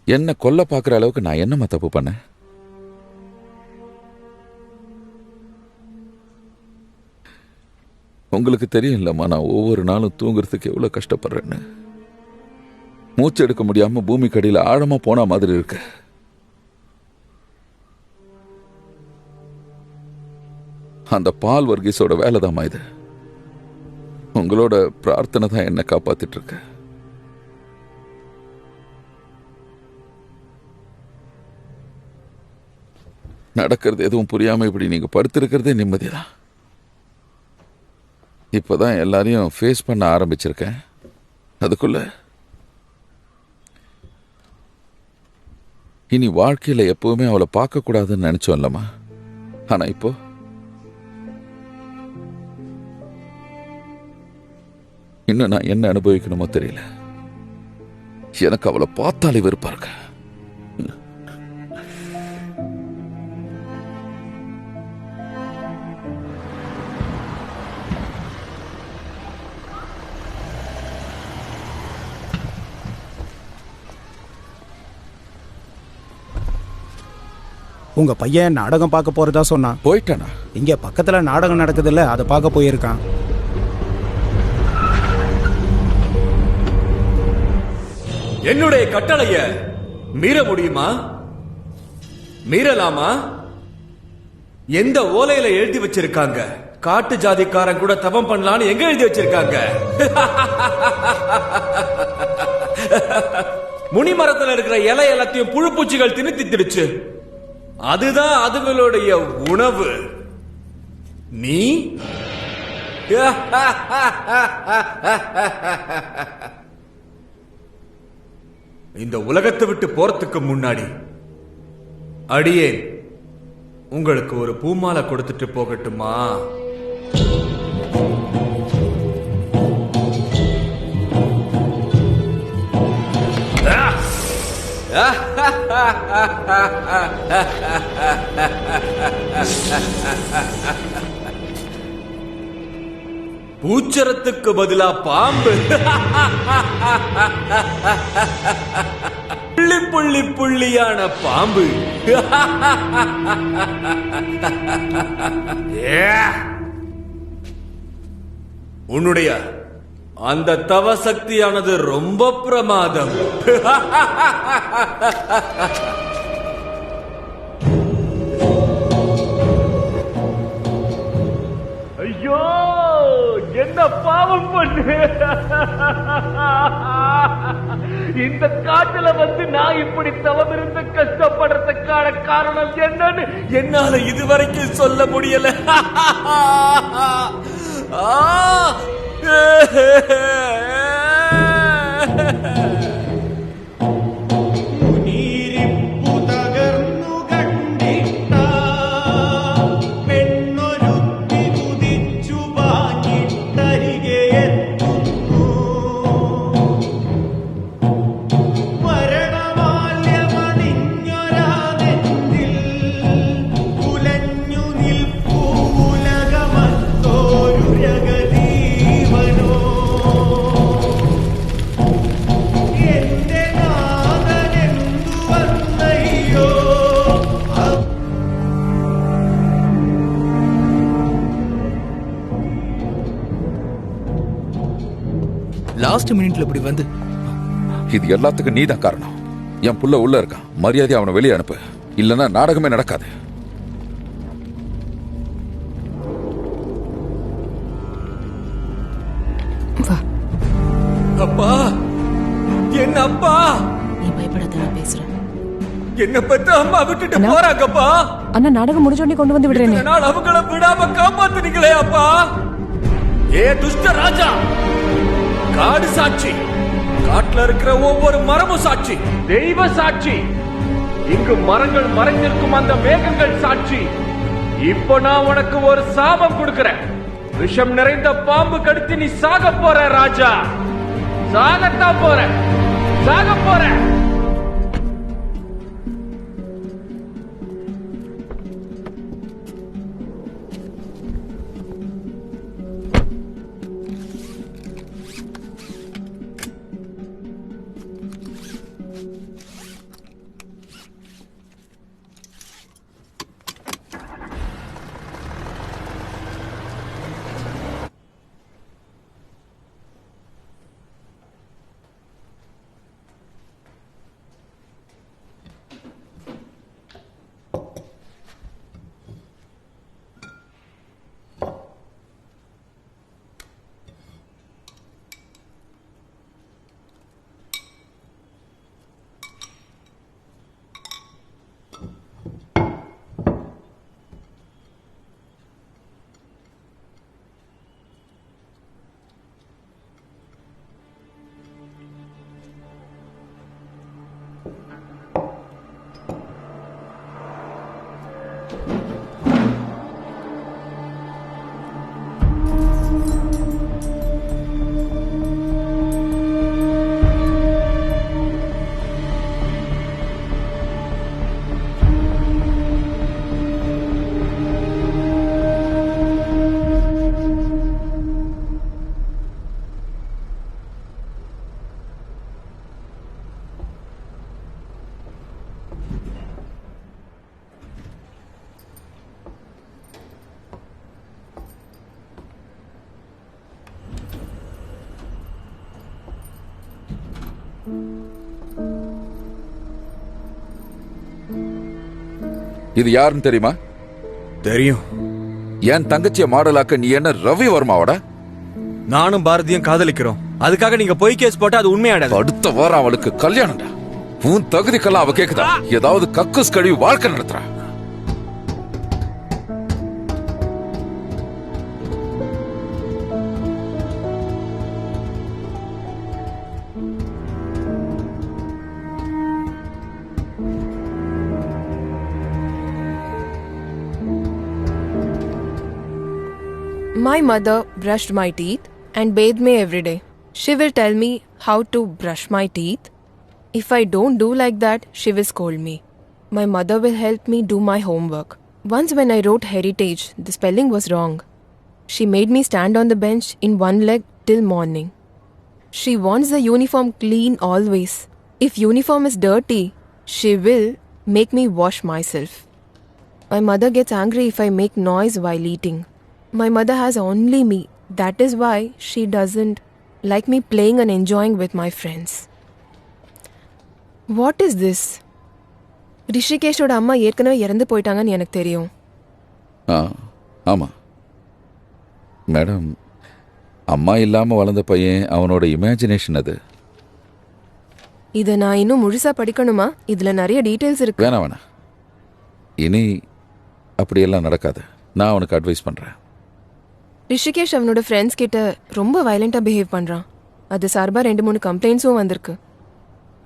என்ன கொல்ல பாக்குற அளவுக்கு நான் என்னமா தப்பு பண்ண? உங்களுக்கு தெரியும்லம்மா, நான் ஒவ்வொரு நாளும் தூங்குறதுக்கு எவ்வளவு கஷ்டப்படுறேன்னு. மூச்சு எடுக்க முடியாம பூமி கடியில ஆழமா போன மாதிரி இருக்கு. அந்த பால் வர்கீஸோட வேலைதாம்மா இது. உங்களோட பிரார்த்தனை தான் என்ன காப்பாத்திட்டு இருக்கு. நடக்கிறது எதுவும் புரியாம இப்படி நீங்க படுத்திருக்கிறதே நிம்மதிதான். இப்பதான் எல்லாரையும் ஃபேஸ் பண்ண ஆரம்பிச்சிருக்கேன். அதுக்குள்ள இனி வாழ்க்கையில எப்பவுமே அவளை பார்க்க கூடாதுன்னு நினைச்சோம்லம்மா. ஆனா இப்போ இன்னும் நான் என்ன அனுபவிக்கணுமோ தெரியல. எனக்கு அவளை பார்த்தாலே வெறுப்பா இருக்கு. உங்க பையன் நாடகம் பார்க்க போறதா சொன்னான். போயிட்டானா? இங்க பக்கத்துல நாடகம் நடக்குதுல்ல, அதை பார்க்க போயிருக்கான். என்னுடைய கட்டளைய மீற முடியுமா? மீறலாமா? எந்த ஓலையில எழுதி வச்சிருக்காங்க? காட்டு ஜாதிக்காரன் கூட தவம் பண்ணலான்னு எங்க எழுதி வச்சிருக்காங்க? முனி மரத்துல இருக்கிற இலை எல்லாத்தையும் புழு பூச்சிகள் தின்னு தித்திடுச்சு. அதுதான் அதுகளுடைய உணவு. நீ இந்த உலகத்தை விட்டு போறதுக்கு முன்னாடி அடியேன் உங்களுக்கு ஒரு பூமாலை கொடுத்துட்டு போகட்டுமா? பூச்சரத்துக்கு பதிலா பாம்பு. புள்ளி புள்ளி புள்ளியான பாம்பு. உன்னுடைய அந்த தவ சக்தியானது ரொம்ப பிரமாதம். ஐயோ, என்ன பாவம் பண்ணு! இந்த காட்டுல வந்து நான் இப்படி தவம் இருந்து கஷ்டப்படுறதுக்கான காரணம் என்னன்னு என்னால இதுவரைக்கும் சொல்ல முடியல. லாஸ்ட் மினிட்ல இப்படி வந்து இது எல்லாத்துக்கும் நீதான் காரணம். என் புள்ள உள்ள இருக்கான். மரியாதை அவனை வெளியே அனுப்பு, இல்லைன்னா நாடகமே நடக்காது. அப்பா, என்ன அப்பா? நீ பயப்படாத, நான் பேசுறேன். என்ன பத்தி அம்மா விட்டுட்டு போறாங்கப்பா. அண்ணா நாடகம் முடிஞ்ச உடனே கொண்டு வந்து விடுறேன். நாள் அவங்கள விடாம காப்பாத்துனீங்களே அப்பா. ஏ துஷ்ட ராஜா, காடு சாட்சி, காட்டுல இருக்கிற ஒவ்வொரு மரமும் சாட்சி, தெய்வ சாட்சி, இங்கு மரங்கள் மறைந்திருக்கும் அந்த மேகங்கள் சாட்சி. இப்போ நான் உனக்கு ஒரு சாபம் கொடுக்கிறேன். விஷம் நிறைந்த பாம்பு கடித்து நீ சாக போற ராஜா. சாகத்தான் போற, சாக போற. இது யாருன்னு தெரியுமா? தெரியும். என் தங்கச்சிய மாடலாக்க நீ என்ன ரவி வர்மாவோட? நானும் பாரதியும் காதலிக்கிறோம். அதுக்காக நீங்க பொய் கேஸ் போட்டா அது உண்மையாடாது. அடுத்த வாரம் அவளுக்கு கல்யாணம்டா. உன் தகுதிக்கெல்லாம் அவ கேக்குதா? ஏதாவது கக்கூஸ் கழுவி வாழ்க்கை நடத்துறா. My mother brushed my teeth and bathed me every day. She will tell me how to brush my teeth. If I don't do like that, she will scold me. My mother will help me do my homework. Once when I wrote heritage, the spelling was wrong. She made me stand on the bench in one leg till morning. She wants the uniform clean always. If uniform is dirty, she will make me wash myself. My mother gets angry if I make noise while eating. My mother has only me. That is why she doesn't like me playing and enjoying with my friends. What is this? ரிஷிகேஷோட அம்மா ஏற்கனவே இறந்து போயிட்டாங்கன்னு எனக்கு தெரியும். ஆமா madam, அம்மா இல்லாம வளர்ந்த பையன், அவனோட இமேஜினேஷன் அது. இதை நான் இன்னும் முழுசா படிக்கணுமா? இதுல நிறைய டீடைல்ஸ் இருக்கு. வேணாம், இனி அப்படியெல்லாம் நடக்காது. நான் அவனுக்கு அட்வைஸ் பண்றேன். ரிஷிகேஷ் அவனோட ஃப்ரெண்ட்ஸ் கிட்ட ரொம்ப வயலண்டா பிஹேவ் பண்றான். அது சார்பா 2-3 கம்ப்ளைண்ட்ஸும் வந்திருக்கு.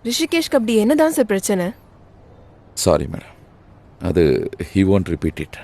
ரிஷிகேஷ்க்கு அப்படி என்னதான் சார் பிரச்சனை? சாரி மேடம், அது he won't repeat it.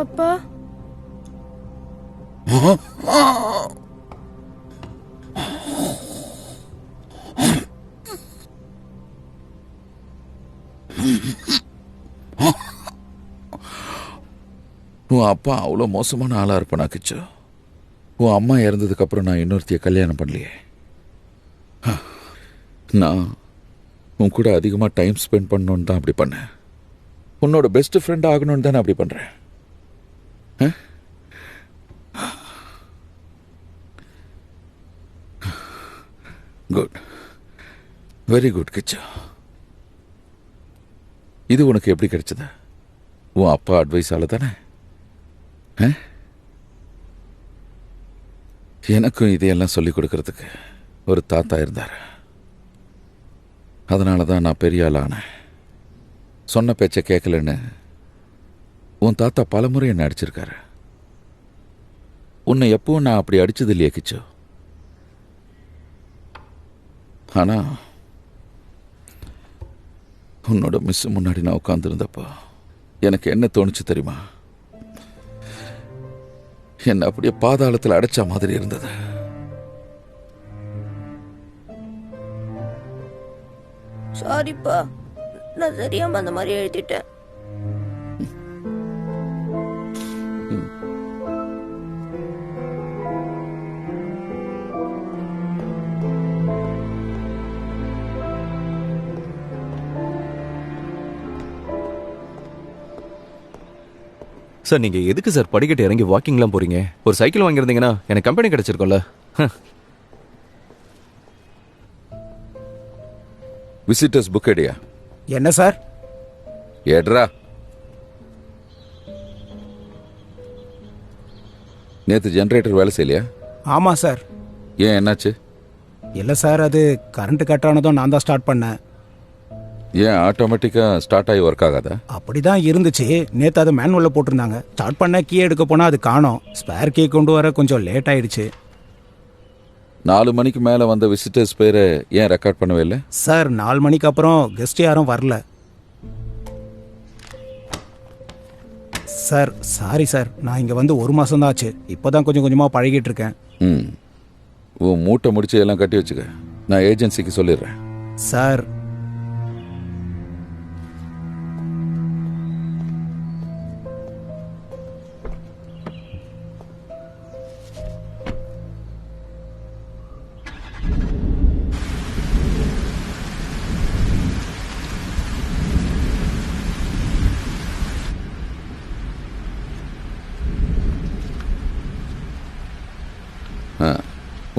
அப்பா, உன் அப்பா அவ்வளோ மோசமான ஆளா இருப்பானா கிச்சு? உன் அம்மா இறந்ததுக்கு அப்புறம் நான் இன்னொருத்திய கல்யாணம் பண்ணலையே. நான் உன் கூட அதிகமாக டைம் ஸ்பெண்ட் பண்ணணுன்னு தான் அப்படி பண்ணேன். உன்னோட பெஸ்ட் ஃப்ரெண்ட் ஆகணும்னு தான் நான் அப்படி பண்றேன். குட், வெரி குட் கிச்சு. இது உனக்கு எப்படி கிடைச்சது? உன் அப்பா அட்வைஸால தானே? எனக்கும் இதையெல்லாம் சொல்லிக் கொடுக்கறதுக்கு ஒரு தாத்தா இருந்தார். அதனால தான் நான் பெரிய ஆள் ஆனேன். சொன்ன பேச்சை கேட்கலன்னு உன் தாத்தா பலமுறை என்னை அடிச்சிருக்காரு. உன்னை எப்பவும் நான் அப்படி அடிச்சது இல்லையே கிச்சு. ஆனா உன்னோட மிஸ் முன்னாடி நான் உட்கார்ந்துருந்தப்போ எனக்கு என்ன தோணுச்சு தெரியுமா? என்ன அப்படியே பாதாளத்தில் அடைச்ச மாதிரி இருந்தது. சாரிப்பா, நான் தெரியாம அந்த மாதிரி எழுதிட்டேன். சார், நீங்க எதுக்கு சார் படிக்கட்டு இறங்கி வாக்கிங்லாம் போறீங்க? ஒரு சைக்கிள் வாங்கியிருந்தீங்கன்னா எனக்கு கம்பெனி கிடைச்சிருக்கோம்ல. விசிட்டர்ஸ் புக் எடியா? என்ன சார்? ஏட்ரா. நேத்து ஜெனரேட்டர் வேலை செய்யலையா? ஆமாம் சார். ஏன், என்னாச்சு? இல்லை சார், அது கரண்ட் கட் ஆனதும் நான் தான் ஸ்டார்ட் பண்ணேன். ஏன் ஆட்டோமேட்டிக்கா ஸ்டார்ட் ஆகி ஒர்க் ஆகாதா? அப்படிதான் இருந்துச்சு. நேற்று அதை மேனுவலில் போட்டிருந்தாங்க. ஸ்டார்ட் பண்ண கீ எடுக்க போனால் அது காணோம். ஸ்பேர் கீ கொண்டு வர கொஞ்சம் லேட் ஆயிடுச்சு. 4 மணிக்கு மேலே வந்த விசிட்டர்ஸ் பேரை ஏன் ரெக்கார்ட் பண்ணவே இல்லை? சார் 4 மணிக்கு அப்புறம் கெஸ்ட் யாரும் வரல. சார் சாரி சார், நான் இங்கே வந்து 1 மாதம் தான் ஆச்சு. இப்போ தான் கொஞ்சம் கொஞ்சமாக பழகிட்டு இருக்கேன். ம், உன் மூட்டை முடிச்சு எல்லாம் கட்டி வச்சுக்க. நான் ஏஜென்சிக்கு சொல்லிடுறேன். சார்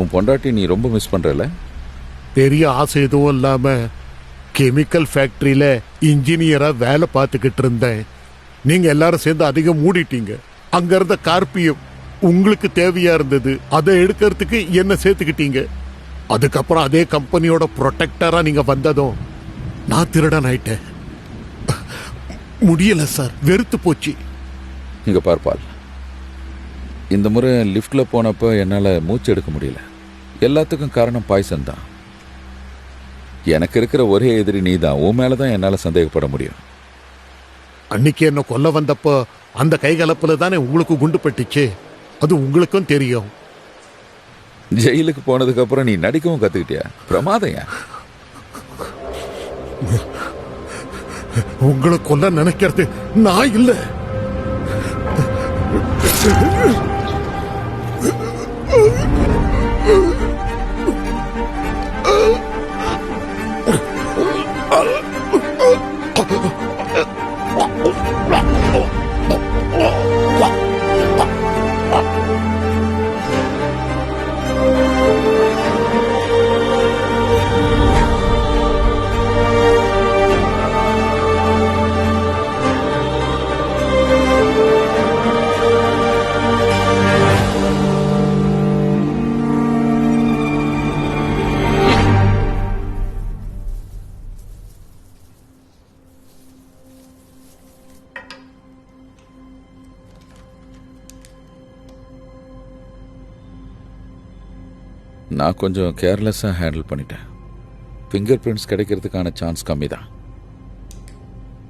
உன் பொண்டாட்டி நீ ரொம்ப மிஸ் பண்றல? பெரிய ஆசை எதுவும் இல்லாம கெமிக்கல் ஃபேக்டரியில இன்ஜினியரா வேலை பார்த்துக்கிட்டு இருந்தேன். நீங்க எல்லாரும் சேர்ந்து அதிகம் மூடிட்டீங்க. அங்க இருந்த கார்பியம் உங்களுக்கு தேவையா இருந்தது. அதை எடுக்கிறதுக்கு என்ன சேர்த்துக்கிட்டீங்க. அதுக்கப்புறம் அதே கம்பெனியோட ப்ரொடெக்டரா நீங்க வந்ததும் நான் திருடன் ஆயிட்டேன். முடியல சார், வெறுத்து போச்சு. இங்க பார்ப்பால், இந்த முறை லிஃப்ட்ல போனப்ப என்னால மூச்சு எடுக்க முடியல. எல்லாத்துக்கும் காரணம் பாய்சன் தான். எனக்கு இருக்கிற ஒரே எதிரி நீ தான். உன் மேலதான் என்னால சந்தேகப்பட முடியும். அன்னைக்கு என்ன கொல்ல வந்தப்போ அந்த கைகலப்புல தானே உங்களுக்கு குண்டு பட்டுச்சு. அது உங்களுக்கும் தெரியும். ஜெயிலுக்கு போனதுக்கு அப்புறம் நீ நடிக்கவும் கத்துக்கிட்டியா? பிரமாதம். உங்களை கொல்ல நினைக்கிறது நான் இல்ல. நான் கொஞ்சம் கேர்லெஸ்ஸாக ஹேண்டில் பண்ணிட்டேன். ஃபிங்கர் பிரிண்ட்ஸ் கிடைக்கிறதுக்கான சான்ஸ் கம்மி தான்.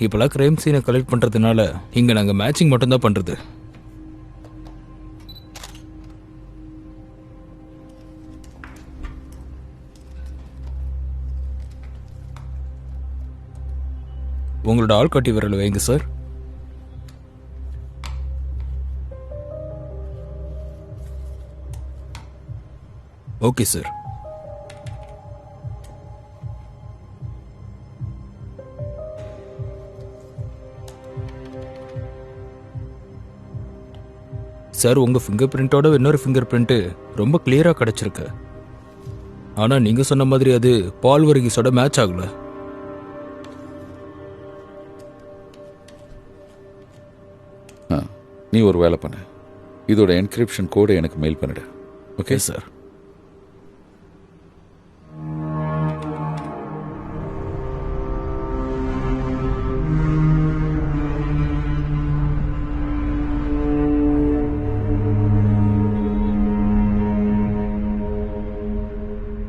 இப்போலாம் கிரைம் சீனை கலெக்ட் பண்ணுறதுனால இங்கே நாங்கள் மேட்சிங் மட்டும்தான் பண்ணுறது. உங்களோட ஆள்காட்டி விரல் வைங்க சார். Okay sir. சார், உங்கள் ஃபிங்கர் பிரிண்ட்டோட இன்னொரு ஃபிங்கர் பிரிண்ட்டு ரொம்ப கிளியராக கிடச்சிருக்கு. ஆனால் நீங்கள் சொன்ன மாதிரி அது பால் வர்கீஸோட மேட்ச் ஆகல. நீ ஒரு வேலை பண்ண, இதோட என்கிரிப்ஷன் கோடை எனக்கு மெயில் பண்ணிடு. Okay sir.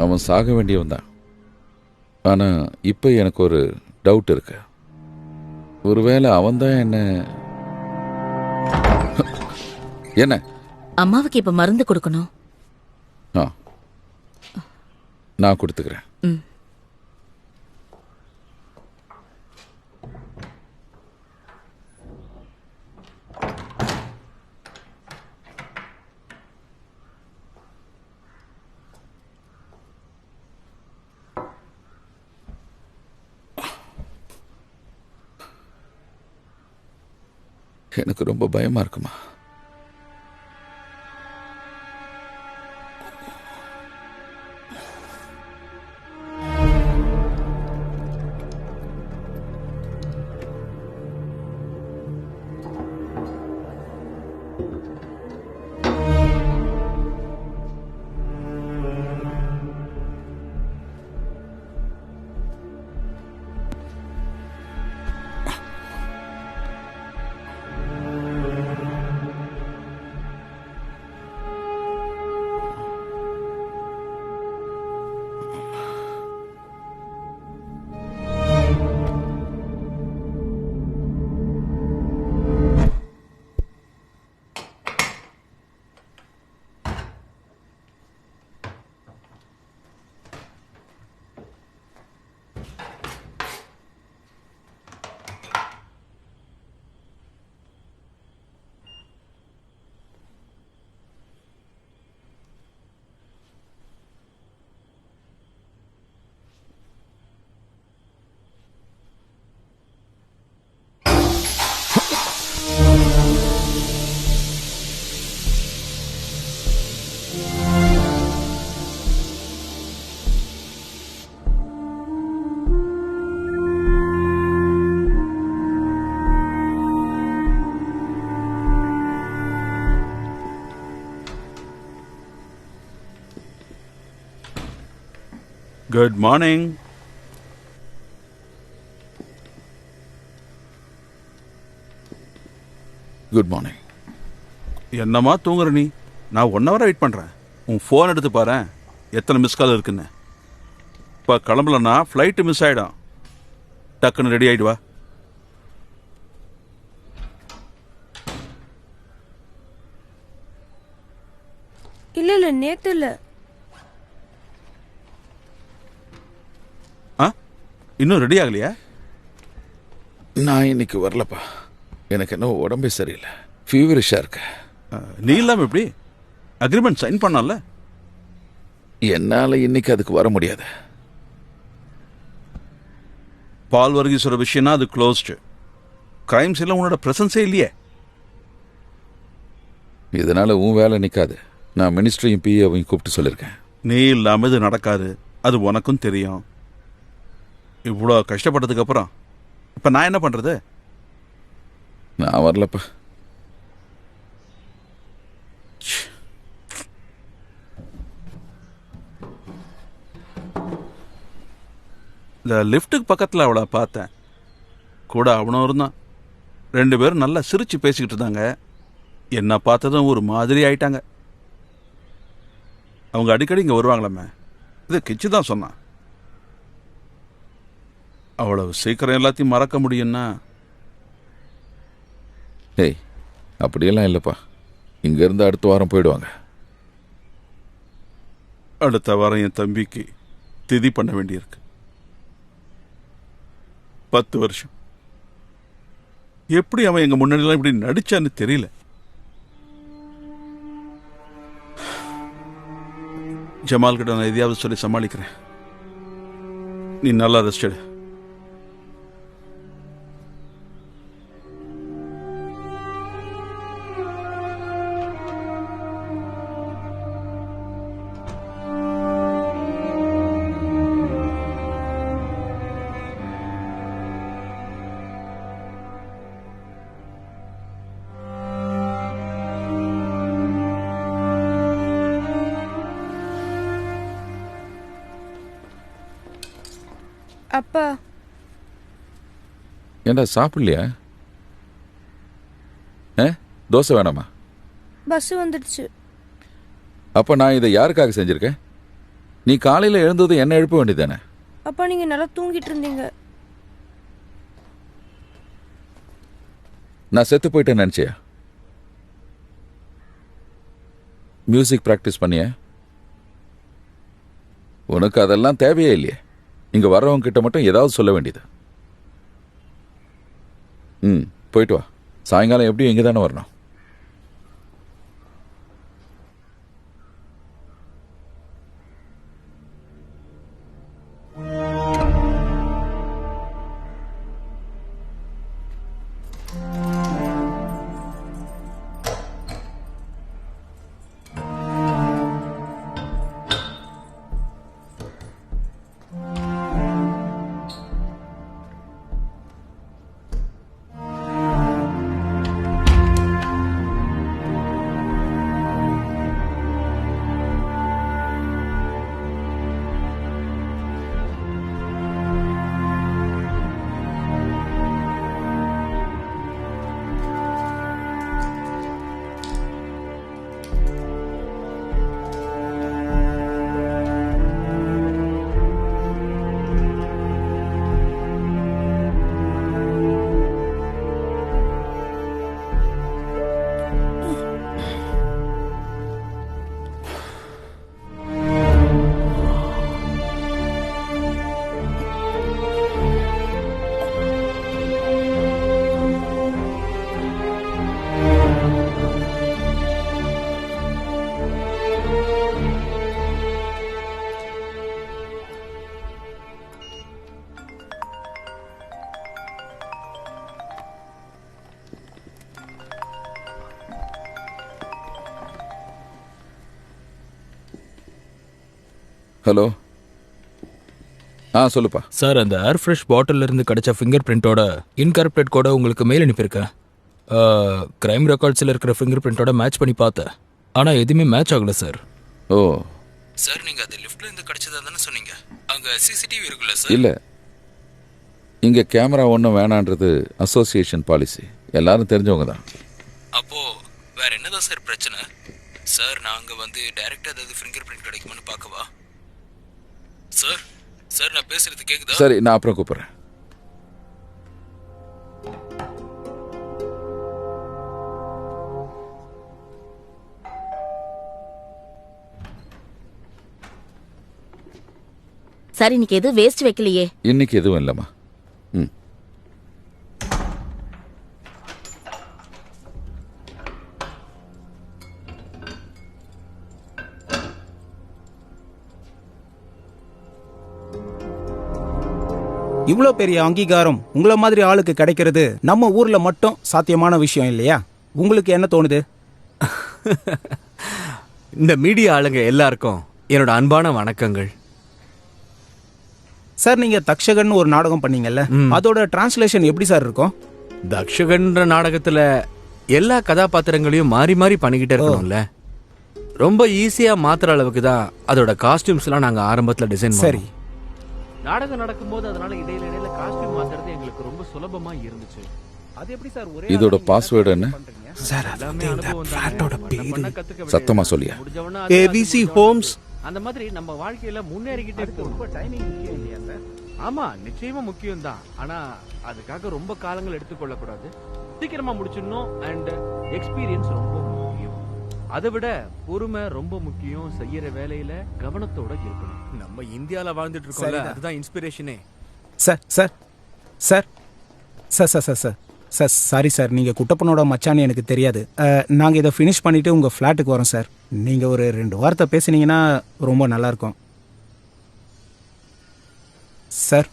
அவன் சாக வேண்டியவன் தான். ஆனா இப்ப எனக்கு ஒரு டவுட் இருக்கு. ஒருவேளை அவன் தான் என்ன அம்மாவுக்கு இப்ப மருந்து கொடுக்கணும். நான் கொடுத்துக்கிறேன். எனக்கு ரொம்ப பயமா இருக்குமா. Good morning. Good morning. என்னம்மா தூங்குற நீ? நான் 1 hour வெயிட் பண்ணுறேன். உன் ஃபோன் எடுத்து பாரு, எத்தனை மிஸ் கால் இருக்குன்னு. இப்போ கிளம்பலன்னா ஃப்ளைட்டு மிஸ் ஆகிடும். டக்குன்னு ரெடி ஆகிடுவா. இல்ல நேத்து இல்ல. இன்னும் ரெடி ஆகலையா? நான் இன்னைக்கு வரலப்பா. எனக்கு என்ன உடம்பே சரியில்லை, ஃபீவரிஷா இருக்கு. நீ இல்லாம எப்படி? அக்ரிமெண்ட் சைன் பண்ணல. என்னால இன்னைக்கு அதுக்கு வர முடியாது. பால் வர்கீஸ்வர விஷயம்னா அது க்ளோஸ்டு. கிரைம்ஸ் எல்லாம் உன்னோட பிரசன்ஸே இல்லையே. இதனால உன் வேலை நிக்காது. நான் மினிஸ்டரையும் பிஏவையும் கூப்பிட்டு சொல்லியிருக்கேன். நீ இல்லாம இது நடக்காது, அது உனக்கும் தெரியும். இவ்வளோ கஷ்டப்பட்டதுக்கு அப்புறம் இப்ப நான் என்ன பண்றது? நான் வரலப்பா. இந்த லிஃப்ட்டுக்கு பக்கத்தில் அவளை பார்த்தேன். கூட அவனும் இருந்தான். 2 பேரும் நல்லா சிரிச்சு பேசிக்கிட்டு இருந்தாங்க. என்ன பார்த்ததும் ஒரு மாதிரி ஆயிட்டாங்க. அவங்க அடிக்கடி இங்கே வருவாங்களாமே. இது கிச்சு தான் சொன்னான். அவ்வளவு சீக்கிரம் எல்லாத்தையும் மறக்க முடியும்னா? ஏய், அப்படியெல்லாம் இல்லைப்பா. இங்கேருந்து அடுத்த வாரம் போயிடுவாங்க. அடுத்த வாரம் என் தம்பிக்கு திதி பண்ண வேண்டியிருக்கு. 10 வருஷம். எப்படி அவன் எங்க முன்னாடிலாம் இப்படி நடிச்சான்னு தெரியல. ஜமால் கிட்ட நான் எதையாவது சொல்லி சமாளிக்கிறேன். நீ நல்லா ரெஸ்ட் எடு. அப்பா, ஏண்டா சாப்பிடலையா? தோசை வேணாமா? பஸ் வந்துடுச்சு. அப்ப நான் இதை யாருக்காக செஞ்சிருக்கேன்? நீ காலையில எழுந்தது என்ன எழுப்ப வேண்டியதானே? அப்பா, நீங்க நல்லா தூங்கிட்டு இருந்தீங்க. நான் செத்து போயிட்டேன்னு நினைச்சியா? மியூசிக் பிராக்டிஸ் பண்ணிய? உனக்கு அதெல்லாம் தேவையே இல்லையே. இங்க வர்றவங்க கிட்ட மட்டும் ஏதாவது சொல்ல வேண்டியது. போயிட்டு வா. சாயங்காலம் எப்படியும் இங்கே தானே வரணும். ஹலோ. சொல்லுப்பா. சார், அந்த ஏர் ஃப்ரெஷ் பாட்டில் இருந்து கிடைச்ச ஃபிங்கர் பிரிண்டோட இன்கார்பரேட் கோட உங்களுக்கு மெயில் அனுப்பியிருக்கேன். கிரைம் ரெக்கார்ட்ஸில் இருக்கிற ஃபிங்கர் பிரிண்டோட மேட்ச் பண்ணி பார்த்தேன். ஆனால் எதுவுமே மேட்ச் ஆகலை சார். ஓ, சார் நீங்க அது லிஃப்ட்ல இருந்து கிடைச்சதா தானே சொன்னீங்க. அங்க சிசிடிவி இருக்குல்ல சார்? இல்ல, இங்க கேமரா ஒன்றும் வேணான்றது அசோசியேஷன் பாலிசி. எல்லாரும் தெரிஞ்சவங்க தான். அப்போ வேற என்னதான் சார் பிரச்சனை? சார் நாங்க வந்து டைரக்டா ஏதாவது ஃபிங்கர் பிரிண்ட் கிடைக்குமான்னு பார்க்கவா? சார் சார் நான் பேசுறது கேக்குதா? சரி, நான் அப்புறம் கூப்பிடுறேன். சார் இன்னைக்கு எதுவும் வேஸ்ட் வைக்கலையே? இன்னைக்கு எதுவும் இல்லைம்மா. ம். இவ்வளோ பெரிய அங்கீகாரம் உங்களை மாதிரி ஆளுக்கு கிடைக்கிறது நம்ம ஊர்ல மட்டும் சாத்தியமான விஷயம் இல்லையா? உங்களுக்கு என்ன தோணுது? இந்த மீடியா ஆளுங்க எல்லாருக்கும் என்னோட அன்பான வணக்கங்கள். சார் நீங்க தக்ஷகன் ஒரு நாடகம் பண்ணீங்கல்ல, அதோட டிரான்ஸ்லேஷன் எப்படி சார் இருக்கும்? தக்ஷகன்ற நாடகத்துல எல்லா கதாபாத்திரங்களையும் மாறி மாறி பண்ணிக்கிட்டே இருக்கணும்ல. ரொம்ப ஈஸியா மாத்துற அளவுக்கு தான் அதோட காஸ்டியூம்ஸ்லாம் நாங்க ஆரம்பத்துல டிசைன் பண்ணோம். சரி, நாடகம் நடக்கும்போது அதனால இடையில இடையில காஸ்டியூம் மாத்துறது எங்களுக்கு ரொம்ப சுலபமா இருந்துச்சு. அது எப்படி சார் ஒரே இதோட பாஸ்வேர்டு என்ன? சார் எல்லாமே அனுபவம் தான். சத்தமா சொல்லியா? ABC Homes. அந்த மாதிரி நம்ம வாழ்க்கையில முன்னேறிக்கிட்டே இருக்கு. ரொம்ப டைமிங் முக்கியம் இல்லையா சார்? ஆமா, நிச்சயமா முக்கியம் தான். ஆனா அதுக்காக ரொம்ப காலங்கள் எடுத்துக்கொள்ள கூடாது. சீக்கிரமா முடிச்சிடணும். அண்ட் எக்ஸ்பீரியன்ஸ் ரொம்ப முக்கியம். அதை விட பொறுமை ரொம்ப முக்கியம். செய்யற வேலையில கவனத்தோட இருக்கணும். நம்ம இந்தியால வாழ்ந்துட்டு இருக்கோம்ல, அதுதான் இன்ஸ்பிரேஷனே. Sir sir sir sir sir sir sir sir sorry sir, நீங்கள் குட்டப்பனோட மச்சான்னு எனக்கு தெரியாது. நாங்கள் இதை ஃபினிஷ் பண்ணிவிட்டு உங்கள் ஃப்ளாட்டுக்கு வரோம் சார். நீங்கள் ஒரு 2 வார்த்தை பேசுனீங்கன்னா ரொம்ப நல்லாயிருக்கும் சார்.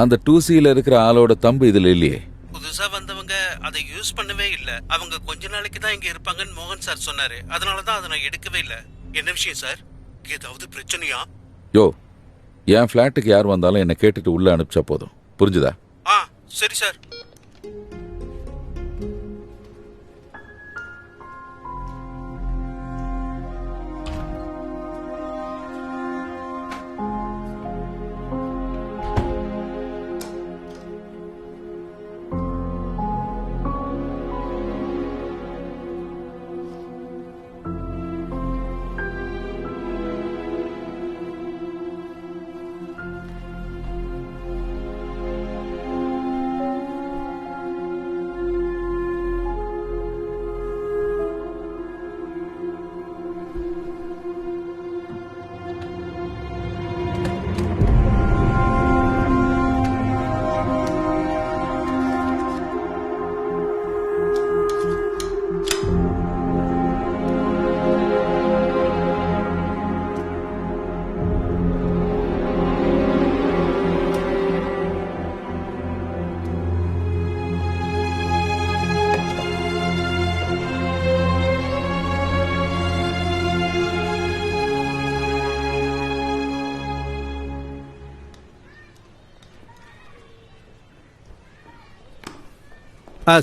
அந்த 2Cல இருக்கிற ஆளோட தம்பு இதுல இல்லையே. புதுசா வந்தவங்க அதை யூஸ் பண்ணவே இல்ல. அவங்க கொஞ்ச நாளைக்கு தான் இங்க இருப்பாங்கன்னு மோகன் சார் சொன்னாரு. அதனாலதான் அதை நான் எடுக்கவே இல்ல. என்ன விஷயம் சார்? ஏதாவது பிரச்சனையா? யோ, என் ஃபிளாட்டுக்கு யார் வந்தாலும் என்ன கேட்டுட்டு உள்ள அனுப்பிச்சா போதும். புரிஞ்சுதா? சரி சார்.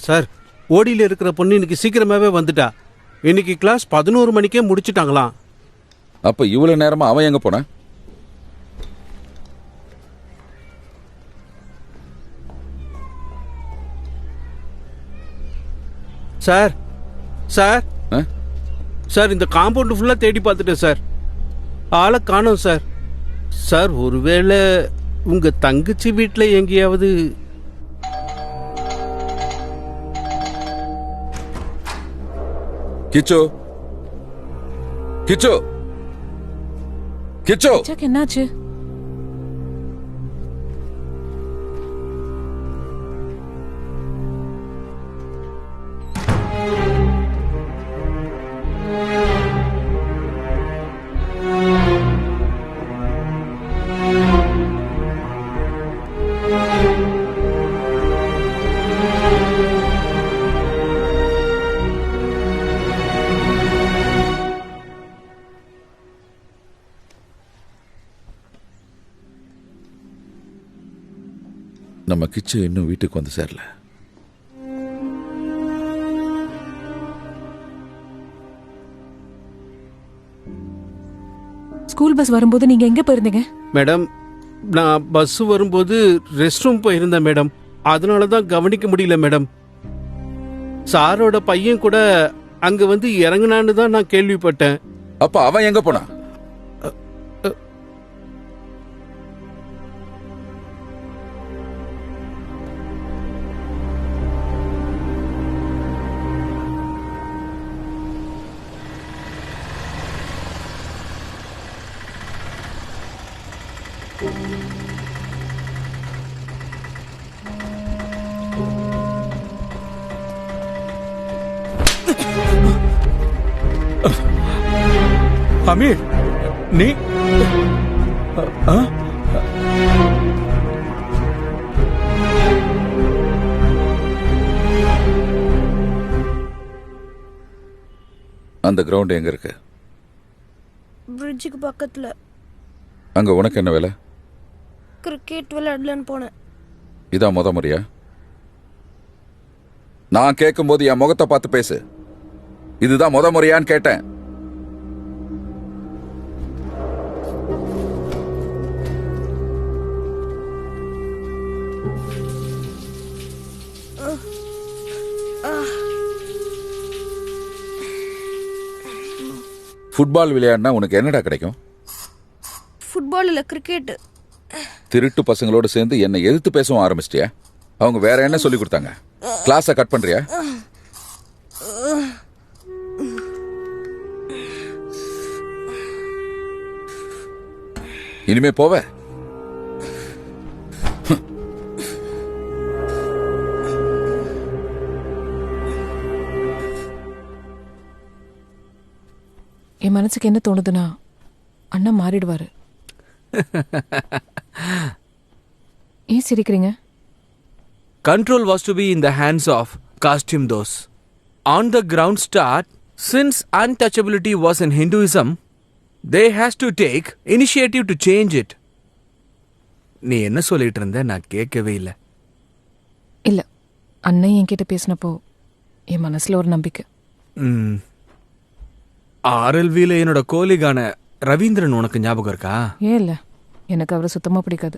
சார், ஓடியில் இருக்கிற பொண்ணு இன்னைக்கு சீக்கிரமாவே வந்துட்டா. இன்னைக்கு கிளாஸ் 11 மணிக்கே முடிச்சிட்டாங்களாம். அப்ப இவ்வளவு நேரமா அவன் எங்க போன? சார் சார் சார், இந்த காம்பவுண்ட் ஃபுல்லா தேடி பார்த்துட்டேன் சார். ஆளை காணோம் சார். சார், ஒருவேளை உங்க தங்கச்சி வீட்டில் எங்கேயாவது... கிச்சோ, கிச்சோ, கிச்சோ, என்னாச்சு? நம்ம கிச்சு இன்னும் வீட்டுக்கு வந்து சேரல. ஸ்கூல் பஸ் வரும்போது நீங்க எங்க போயிருந்தீங்க? மேடம், நான் பஸ் வரும்போது ரெஸ்ட் ரூம் போயிருந்தேன் மேடம். அதனால தான் கவனிக்க முடியல மேடம். சாரோட பையன் கூட அங்க வந்து இறங்குனான்னு தான் நான் கேள்விப்பட்டேன். அப்ப அவன் எங்க போனா? அமீர், நீ அந்த கிரவுண்ட் எங்க இருக்கு? பிரிட்ஜுக்கு பக்கத்துல. அங்க உனக்கு என்ன வேலை? கிரிக்கெட் விளையாடலன்னு போனேன். இதான் முத முறையா? நான் கேட்கும்போது என் முகத்தை பார்த்து பேசு. இதுதான் முத முறையான்னு கேட்டேன். ஃபுட்பால் விளையாடினா உனக்கு என்னடா கிடைக்கும்? ஃபுட்பால் இல்ல, கிரிக்கெட். திருட்டு பசங்களோட சேர்ந்து என்னை எதிர்த்து பேசவும் ஆரம்பிச்சிட்டியா? அவங்க வேற என்ன சொல்லி கொடுத்தாங்க? கிளாஸை கட் பண்றியா? இனிமே போவ? என் மனசுக்கு என்ன தோணுதுன்னா அண்ணா மாறிடுவாரு. ஏன் சிரிக்கிறீங்க? control was to be in the hands of costume those. On the ground start, since untouchability was in Hinduism, they has to take initiative to change it. நீ என்ன சொல்லிட்டு இருந்த? நான் கேட்கவே இல்லை. இல்ல, அண்ணன் என்கிட்ட பேசினப்போ என் மனசுல ஒரு நம்பிக்கை. ஆர்எல்வியில் என்னோட கோலிகான ரவீந்திரன் உனக்கு ஞாபகம் இருக்கா? ஏன் இல்ல, எனக்கு அவரை சுத்தமா பிடிக்காது.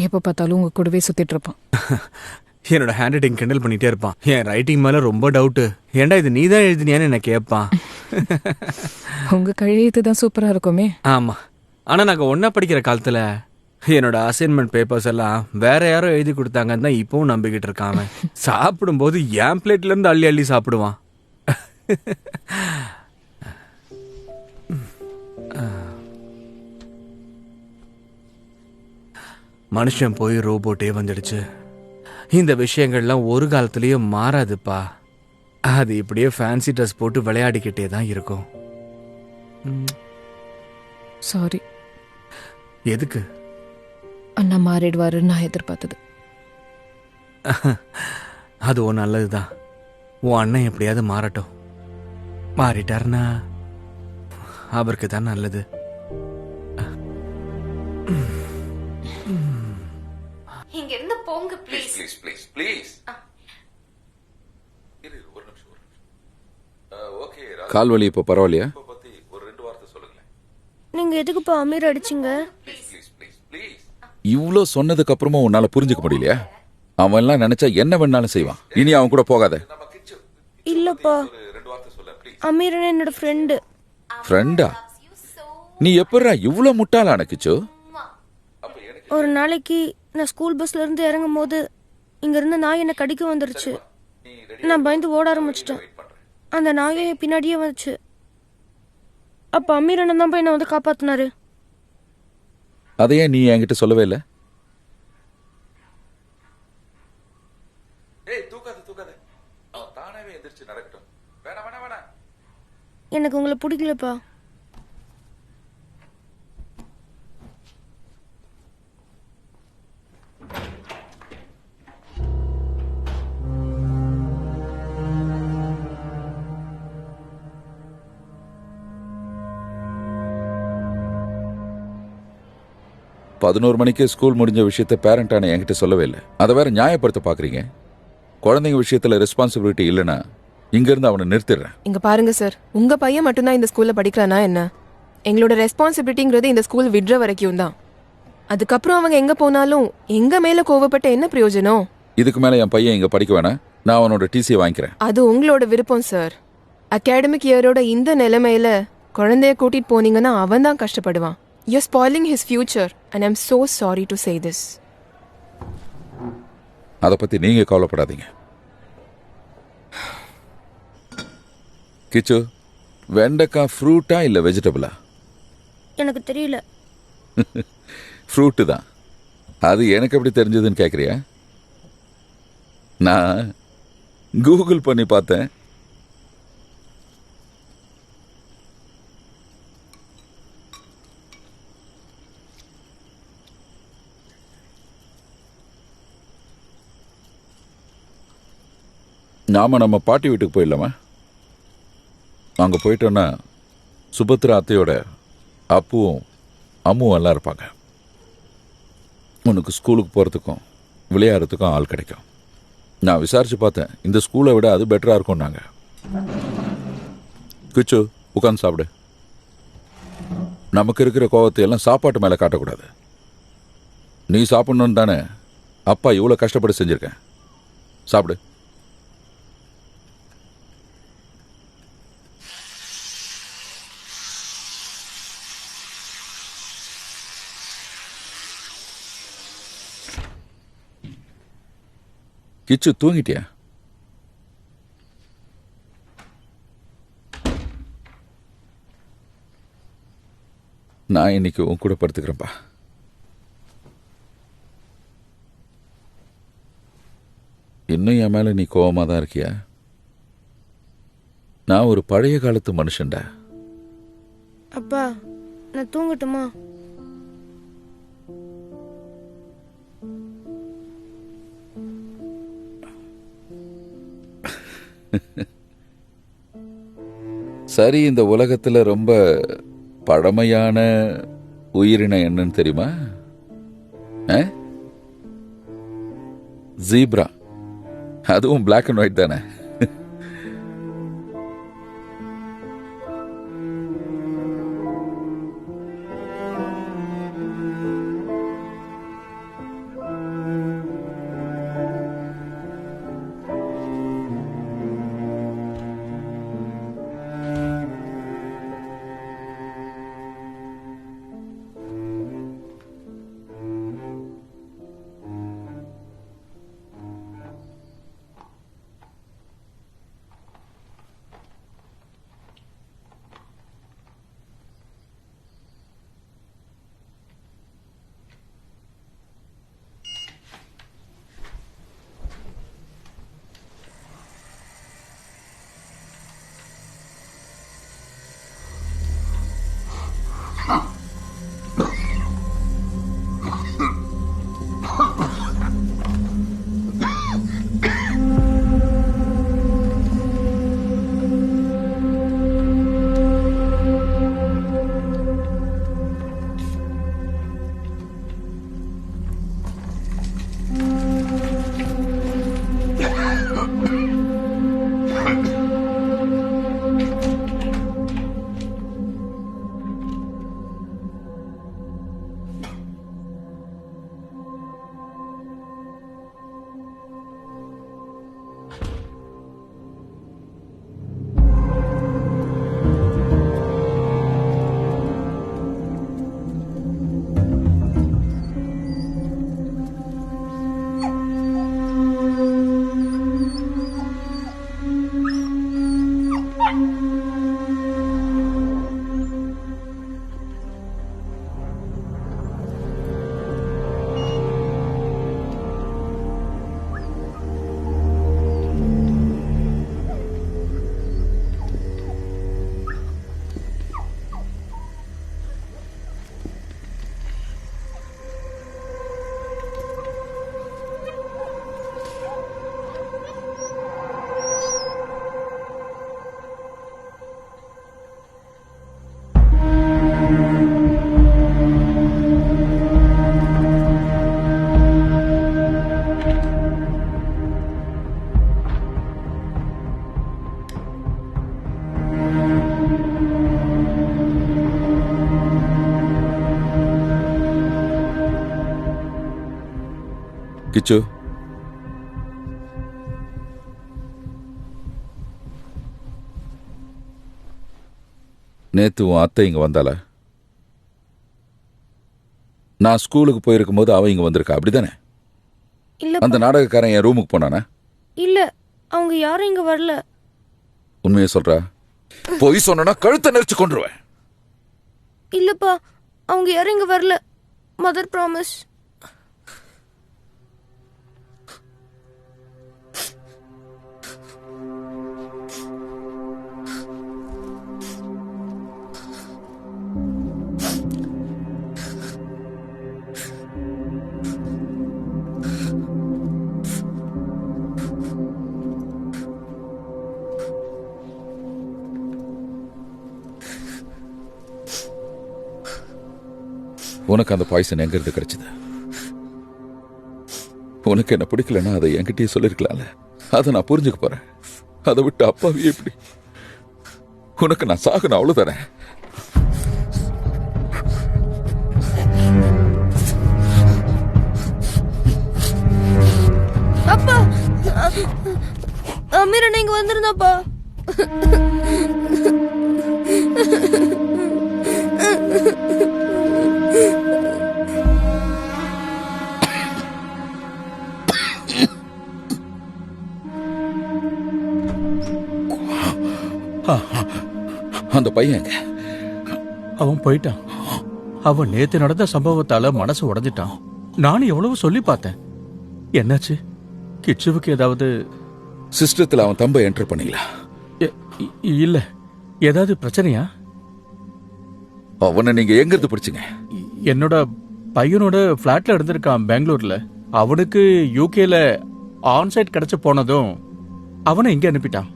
எப்போ பார்த்தாலும் உங்க கூடவே சுத்திட்டு இருப்பான். என்னோட ஹேண்ட் ரைட்டிங் கிண்டல் பண்ணிட்டே இருப்பான். என் ரைட்டிங் மேல ரொம்ப டவுட்டு. ஏன்டா இது நீ தான் எழுதினியான்னு என்ன கேட்பான். உங்க கழியத்து தான் சூப்பரா இருக்குமே. ஆமா, ஆனா நாங்க ஒன்னா படிக்கிற காலத்துல என்னோட அசைன்மெண்ட் பேப்பர்ஸ் எல்லாம் வேற யாரோ எழுதி கொடுத்தாங்கன்னு தான் இப்பவும் நம்பிக்கிட்டு இருக்கான். அவன் சாப்பிடும்போது என் பிளேட்ல இருந்து அள்ளி அள்ளி சாப்பிடுவான். மனுஷன் போய் ரோபோட்டே வந்துடுச்சு. இந்த விஷயங்கள்லாம் ஒரு காலத்திலயும் மாறாதுப்பா. அது இப்படியே ஃபேன்சி ட்ரெஸ் போட்டு விளையாடிக்கிட்டே தான் இருக்கும். சாரி. எதுக்கு? அண்ணா மாறிடுவாருன்னு நான் எதிர்பார்த்தது. அதுவும் நல்லதுதான். உன் அண்ணன் எப்படியாவது மாறட்டும். மாறிட்டாருன்னா அவருக்கு தான் நல்லது. இங்க இருந்து போங்க ப்ளீஸ். Please please please. கால்வலி இப்போ பரவாயில்லையா? நீங்க எதுக்குப்பா அமீர் அடிச்சிங்க? இவ்ளோ சொன்னதுக்கு அப்புறமா உன்னால புரிஞ்சுக்க முடியலையா? அவன் எல்லாம் நினைச்சா என்ன வேணாலும் செய்வான். இனி அவன் கூட போகாத. இல்லப்பா, அமீர் என்னோட ஃப்ரெண்டு. ஃப்ரெண்டா? நீ எப்படா இவ்ளோ முட்டாளான கிச்சு? ஒரு நாளைக்கு நான் ஸ்கூல் பஸ்ல இருந்து இறங்கும் போது இங்க இருந்த நாய் என்ன கடிக்க வந்துருச்சு. நான் பயந்து ஓட ஆரம்பிச்சிட்டேன். அந்த நாயை பின்னாடியே வந்துச்சு. அப்ப அமீர் அண்ணன் தான் போய் என்ன வந்து காப்பாத்தினாரு. அதையே நீ என்கிட்ட சொல்லவே இல்லை? எனக்கு உங்களை பிடிக்கலப்பா. 11 மணிக்கே ஸ்கூல் முடிஞ்ச விஷயத்த பேரண்டான என்கிட்ட சொல்லவே இல்லை. அதை வேற நியாயப்படுத்த பாக்குறீங்க. குழந்தைங்க விஷயத்துல ரெஸ்பான்சிபிலிட்டி இல்லைன்னா இங்க இருந்து அவனை நிறுத்திடுறேன். இங்க பாருங்க சார், உங்க பையன் மட்டும்தான் இந்த ஸ்கூல்ல படிக்கிறானா என்ன? எங்களோட ரெஸ்பான்சிபிலிட்டிங்கிறது இந்த ஸ்கூல் விடுற வரைக்கும் தான். அதுக்கப்புறம் அவங்க எங்க போனாலும் எங்க மேல கோவப்பட்ட என்ன பிரயோஜனம்? இதுக்கு மேல என் பையன் இங்க படிக்க வேணாம். நான் அவனோட டிசியை வாங்கிக்கிறேன். அது உங்களோட விருப்பம் சார். அகாடமிக் இயரோட இந்த நிலைமையில குழந்தைய கூட்டிட்டு போனீங்கன்னா அவன் தான் கஷ்டப்படுவான். You're spoiling his future and I'm so sorry to say this. அதை பத்தி நீங்க கவலைப்படாதீங்க. கிச்சு, வெண்டைக்காய் ஃப்ரூட்டா இல்ல வெஜிடபிளா? எனக்கு தெரியல. ஃப்ரூட்டு தான். அது எனக்கு எப்படி தெரிஞ்சதுன்னு கேட்குறியா? நான் கூகுள் பண்ணி பார்த்தேன். நாம நம்ம பாட்டி வீட்டுக்கு போயிடலாமா? அங்கே போயிட்டோன்னா சுபத்ரா அத்தையோட அப்புவும் அம்முவும் எல்லாம் இருப்பாங்க. உனக்கு ஸ்கூலுக்கு போகிறதுக்கும் விளையாடுறதுக்கும் ஆள் கிடைக்கும். நான் விசாரிச்சு பார்த்தேன், இந்த ஸ்கூலை விட அது பெட்டராக இருக்கும். நாங்கள் கிச்சு உட்காந்து சாப்பிடு. நமக்கு இருக்கிற கோவத்தை எல்லாம் சாப்பாட்டு மேலே காட்டக்கூடாது. நீ சாப்பிடணுன்னு தானே அப்பா இவ்வளோ கஷ்டப்பட்டு செஞ்சுருக்கேன். சாப்பிடு. கிச்சு தூங்கிட்டியா? நான் இன்னைக்கு உன் கூட படுத்துக்கிறேன்ப்பா. இன்னும் என் மேல நீ கோவமா தான் இருக்கியா? நான் ஒரு பழைய காலத்து மனுஷன்டா. அப்பா, நான் தூங்கட்டுமா? சரி, இந்த உலகத்துல ரொம்ப பழமையான உயிரினம் என்னன்னு தெரியுமா? ஜீப்ரா. அதுவும் பிளாக் அண்ட் ஒயிட் தானே. கிச்சு, நேத்து உன் அத்தை இங்க வந்தால? நான் ஸ்கூலுக்கு போயிருக்கும் போது அவ இங்க வந்திருக்கா, அப்படிதானே? இல்ல அந்த நாடகக்காரன் என் ரூமுக்கு போனானா? இல்ல, அவங்க யாரும் இங்க வரல. உண்மையை சொல்றா? பொய் சொன்னா கழுத்தை நெரிச்சு கொண்டுருவேன். இல்லப்பா, அவங்க யாரும் இங்க வரல. Mother promise. உனக்கு அந்த பாய்சன் எங்க இருந்து கிடைச்சது? உனக்கு என்ன பிடிக்கலன்னா அதை என்கிட்டயே சொல்லிருக்கலாம்ல. அதை நான் புரிஞ்சுக்க போறேன். அதை விட்டு அப்பாவே எப்படி? உனக்கு நான் சாகணும், அவ்வளவுதானே? அப்பா, அமீர் அண்ணா இங்க வந்திருந்தாப்பா. அந்த பையன் எங்க? அவன் போயிட்டான். அவன் நேத்து நடந்த சம்பவத்தால மனசு உடைஞ்சிட்டான். நானும் எவ்வளவு சொல்லி பார்த்தேன். என்னாச்சு? கிச்சுவுக்கு ஏதாவது சிஸ்டத்துல அவன் தம்பை என்டர் பண்ணீங்களா? இல்ல. ஏதாவது பிரச்சனையா? அவனை நீங்க எங்க இருந்து பிடிச்சீங்க? என்னோட பையனோட பிளாட்ல இருந்திருக்கான் பெங்களூர்ல. அவனுக்கு யூகேல ஆன்சைட் கிடைச்சு போனதும் அவனை இங்க அனுப்பிட்டான்.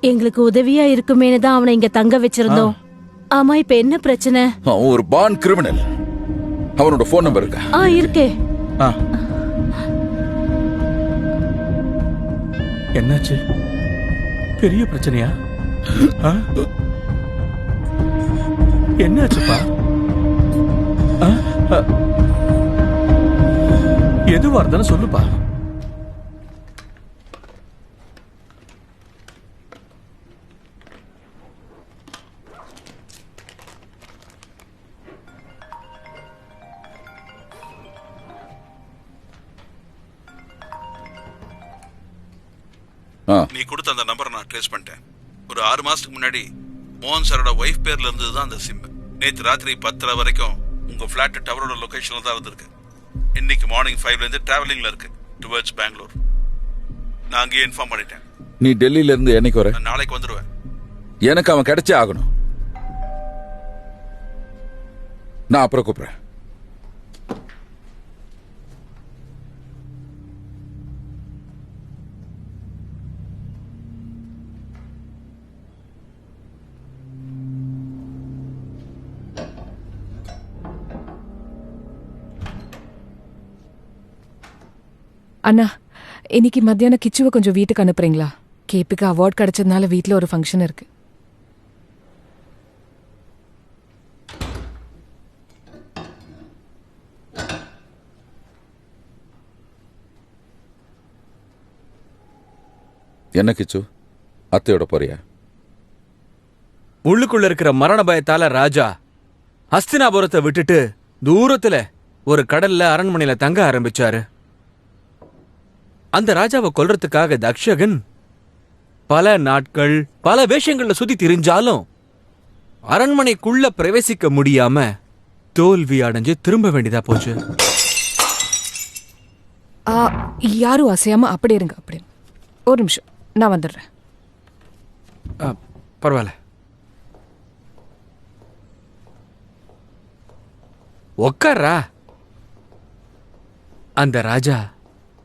எங்களுக்கு உதவியா இருக்குமேனு தான் அவனை இங்க தங்க வச்சிருந்தோம். ஆமா, இப்ப என்ன பிரச்சனை? அவன் ஒரு பான் கிரிமினல். அவனோட போன் நம்பர் இருக்கா? இருக்கே. என்னாச்சு? பெரிய பிரச்சனையா? என்னாச்சுப்பா? எதுவா இருந்தாலும் சொல்லுப்பா. நீ கொடுத்த அந்த நம்பரை நான் ட்ரேஸ் பண்ணிட்டேன். ஒரு 6 மாசத்துக்கு முன்னாடி மோகன் சாரோட ஒய்ஃப் பேர்ல இருந்தது தான் அந்த சிம். நேற்று ராத்திரி 10 வரைக்கும் உங்க பிளாட் டவரோட லொகேஷன்ல தான் இருந்திருக்கு. இன்னைக்கு மார்னிங் 5ல இருந்து டிராவலிங்ல இருக்கு டுவர்ட்ஸ் பெங்களூர். நான் அங்கேயே இன்ஃபார்ம் பண்ணிட்டேன். நீ டெல்லியில இருந்து என்னைக்கு வர? நாளைக்கு வந்துடுவேன். எனக்கு அவன் கிடைச்சே ஆகணும். நான் அப்புறம் கூப்பிடுறேன். அண்ணா, இன்னைக்கு மத்தியானம் கிச்சுவை கொஞ்சம் வீட்டுக்கு அனுப்புறீங்களா? கேப்புக்கு அவார்ட் கிடைச்சதுனால வீட்டில் ஒரு ஃபங்க்ஷன் இருக்கு. என்ன கிச்சு, அத்தையோட போறியா? உள்ளுக்குள்ள இருக்கிற மரண பயத்தால ராஜா ஹஸ்தினாபுரத்தை விட்டுட்டு தூரத்துல ஒரு கடல்ல அரண்மனையில தங்க ஆரம்பிச்சாரு. அந்த ராஜாவை கொல்றதுக்காக தக்ஷகன் பல நாட்கள் பல வேஷங்கள்ல சுத்தி திரிஞ்சாலும் அரண்மனைக்குள்ள பிரவேசிக்க முடியாம தோல்வி அடைஞ்சு திரும்ப வேண்டியதா போச்சு. யாரும் அசையாம அப்படி இருங்க. அப்படி ஒரு நிமிஷம், நான் வந்துடுறேன். பரவாயில்ல. உக்காரா. அந்த ராஜா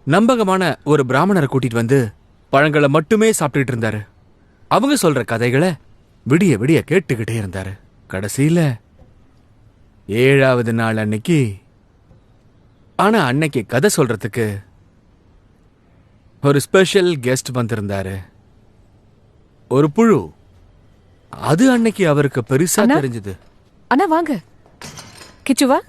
நம்பகமான ஒரு பிராமணரை கூட்டிட்டு வந்து பழங்களை மட்டுமே சாப்பிட்டுட்டு இருந்தாரு. அவங்க சொல்ற கதைகளை விடிய விடிய கேட்டுக்கிட்டே இருந்தாரு. கடைசியில 7வது நாள் அன்னைக்கு, ஆனா அன்னைக்கு கதை சொல்றதுக்கு ஒரு ஸ்பெஷல் கெஸ்ட் வந்திருந்தாரு. ஒரு புழு. அது அன்னைக்கு அவருக்கு பெருசா தெரிஞ்சது. அண்ணா வாங்க. கிச்சுவா,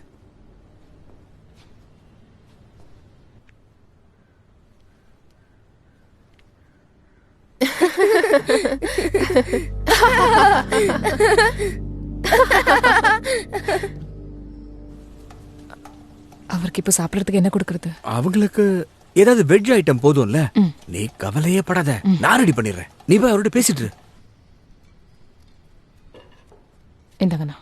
அவருக்கு இப்போ சாப்பிடறதுக்கு என்ன கொடுக்கறது? அவங்களுக்கு ஏதாவது வெஜ் ஐட்டம் போதும்ல. நீ கவலையே படாத, நான் ரெடி பண்ணிடுறேன். நீ போய் அவர்கிட்ட பேசிட்டு இரு. இந்தாங்கண்ணா.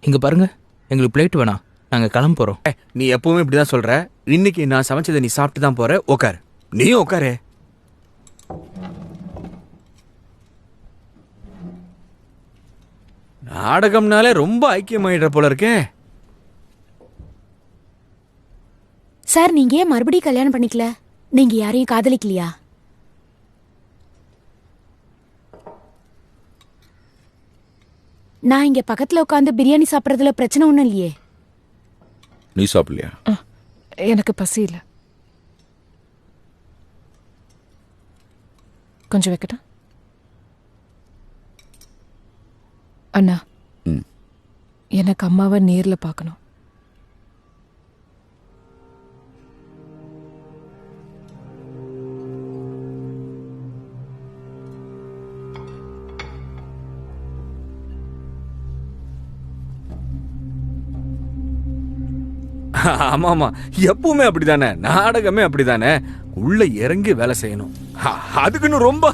இங்க பாருங்க, எங்களுக்கு பிளேட் வேணாம், நாங்க கிளம்ப போறோம். நீ எப்பவுமே இப்படிதான் சொல்ற. இன்னைக்கு நான் சமைச்சதை நீ சாப்பிட்டு தான் போற. உட்காரு. நீயும் உட்காரு. நாடகம்னாலே ரொம்ப ஐக்கியமாயிடுற போல இருக்கே. சார், நீங்க ஏன் மறுபடியும் கல்யாணம் பண்ணிக்கல? நீங்க யாரையும் காதலிக்கலையா? நான் இங்க பக்கத்துல உட்காந்து பிரியாணி சாப்பிடறதுல பிரச்சனை ஒண்ணும் இல்லையே. நீ சாப்பிடலையா? எனக்கு பசி இல்லை. கொஞ்சம் வைக்கட்டா? அண்ணா, எனக்கு அம்மாவை நேர்ல பார்க்கணும். ஆமா ஆமா, எப்பவுமே அப்படிதானே. நாடகமே அப்படிதானே. உள்ள இறங்கி வேலை செய்யணும். அதுக்குன்னு ரொம்ப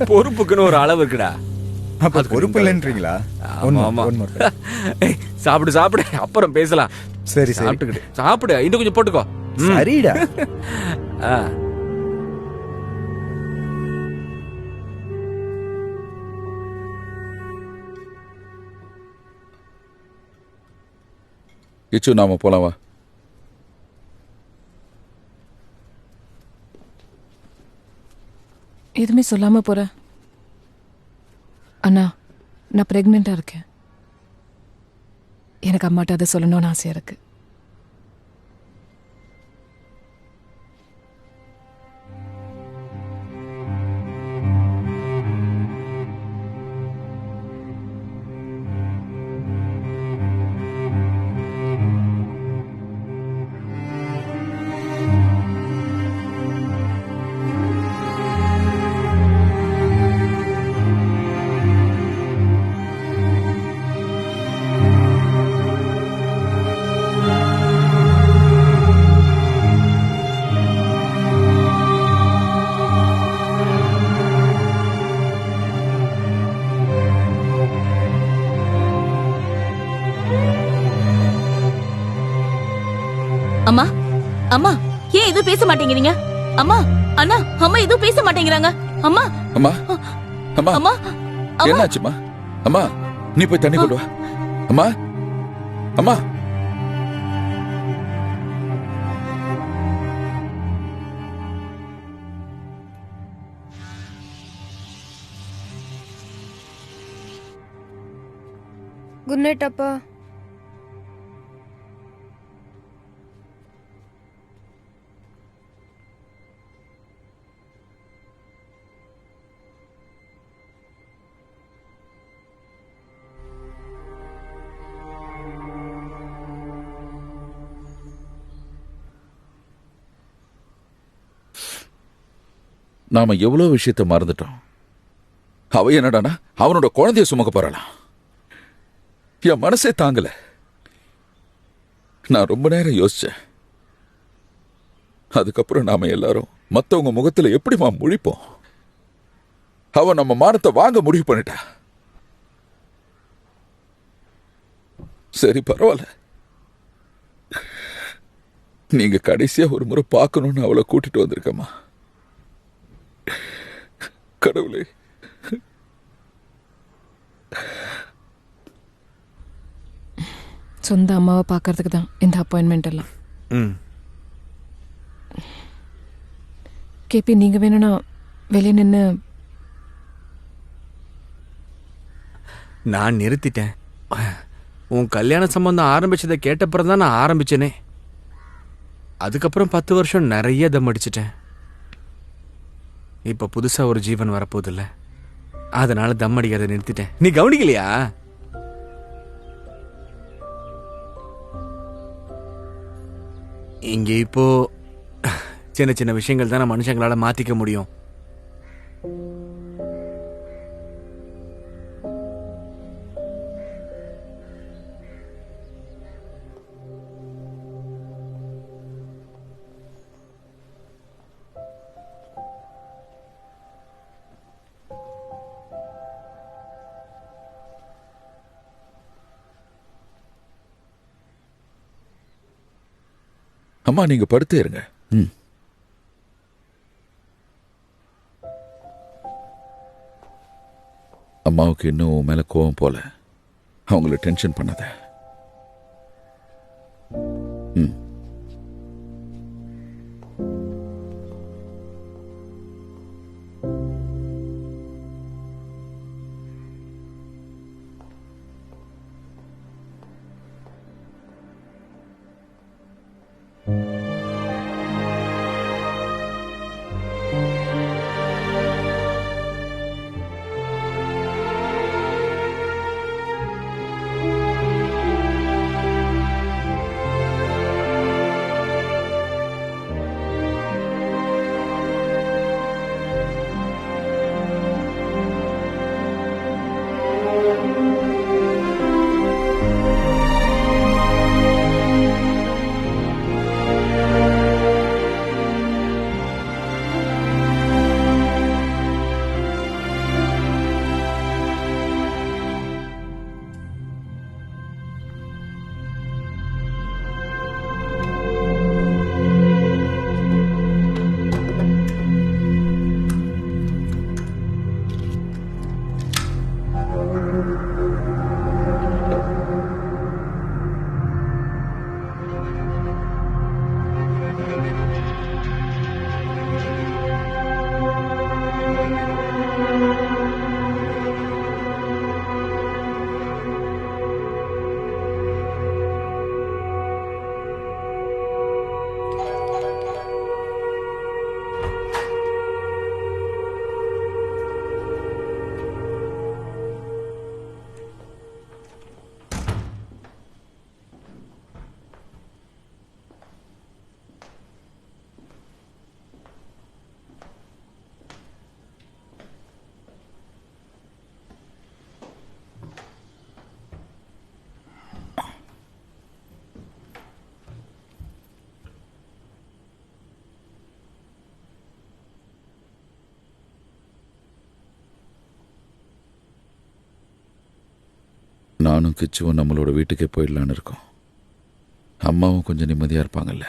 பொறுப்புக்குன்னு ஒரு அளவு இருக்குடா. அப்ப பொறுப்பு இல்லைன்றீங்களா? சாப்பிடு சாப்பிடு, அப்புறம் பேசலாம். சரி சாப்பிட்டுக்கிட்டு சாப்பிடு. இன்னும் கொஞ்சம் போட்டுக்கோ. சரிடா. கிச்சு, நாம போலாம் வா. எதுவுமே சொல்லாம போற? அண்ணா, நான் பிரெக்னெண்டா இருக்கேன். எனக்கு அம்மாட்ட அதை சொல்லணும்னு ஆசையா இருக்கு. அம்மா, அம்மா, ஏன் எதுவும் பேச மாட்டேங்கிறீங்க? அம்மா, அண்ணா, அம்மா எதுவும் பேச மாட்டேங்கிறாங்க. அம்மா, அம்மா, அம்மா, அம்மா, என்னாச்சுமா? அம்மா, நீ போய் தண்ணி கொண்டு வா. அம்மா, அம்மா. குட் நைட் அப்பா. நாம எவ்வளவு விஷயத்த மறந்துட்டோம். அவ என்னடானா அவனோட குழந்தைய சுமக்க போறாளாம். என் மனசே தாங்கல. நான் ரொம்ப நேரம் யோசிச்சேன். அதுக்கப்புறம் நாம எல்லாரும் மத்தவங்க முகத்துல எப்படிமா முழிப்போம்? அவ நம்ம மானத்தை வாங்க முடிவு பண்ணிட்டா. சரி, பரவாயில்ல. நீங்க கடைசியா ஒரு முறை பார்க்கணும்னு அவளை கூட்டிட்டு வந்திருக்கம்மா. கடவுளே, சொந்த அம்மாவை பார்க்கறதுக்கு தான் இந்த அப்பாயின்மெண்ட் எல்லாம். கேபி, நீங்க வேணும்னா வெளியே நின்று. நான் நிறுத்திட்டேன். உன் கல்யாண சம்பந்தம் ஆரம்பிச்சதை கேட்டப்புறம் தான் நான் ஆரம்பிச்சேனே. அதுக்கப்புறம் 10 வருஷம் நிறைய தம் அடிச்சிட்டேன். இப்ப புதுசா ஒரு ஜீவன் வரப்போதில்ல, அதனால தம் அடிக்கிறத நிறுத்திட்டேன். நீ கவனிக்கலையா? இங்க இப்போ சின்ன சின்ன விஷயங்கள் தானே மனுஷங்களால மாத்திக்க முடியும். அம்மா நீங்க படுத்தே இருங்க. அம்மாவுக்கு இன்னும் உன் மேல கோவம் போல. அவங்கள டென்ஷன் பண்ணாத. நானும் கிச்சுவும் நம்மளோட வீட்டுக்கே போயிடலான்னு இருக்கோம். அம்மாவும் கொஞ்சம் நிம்மதியா இருப்பாங்கல்ல.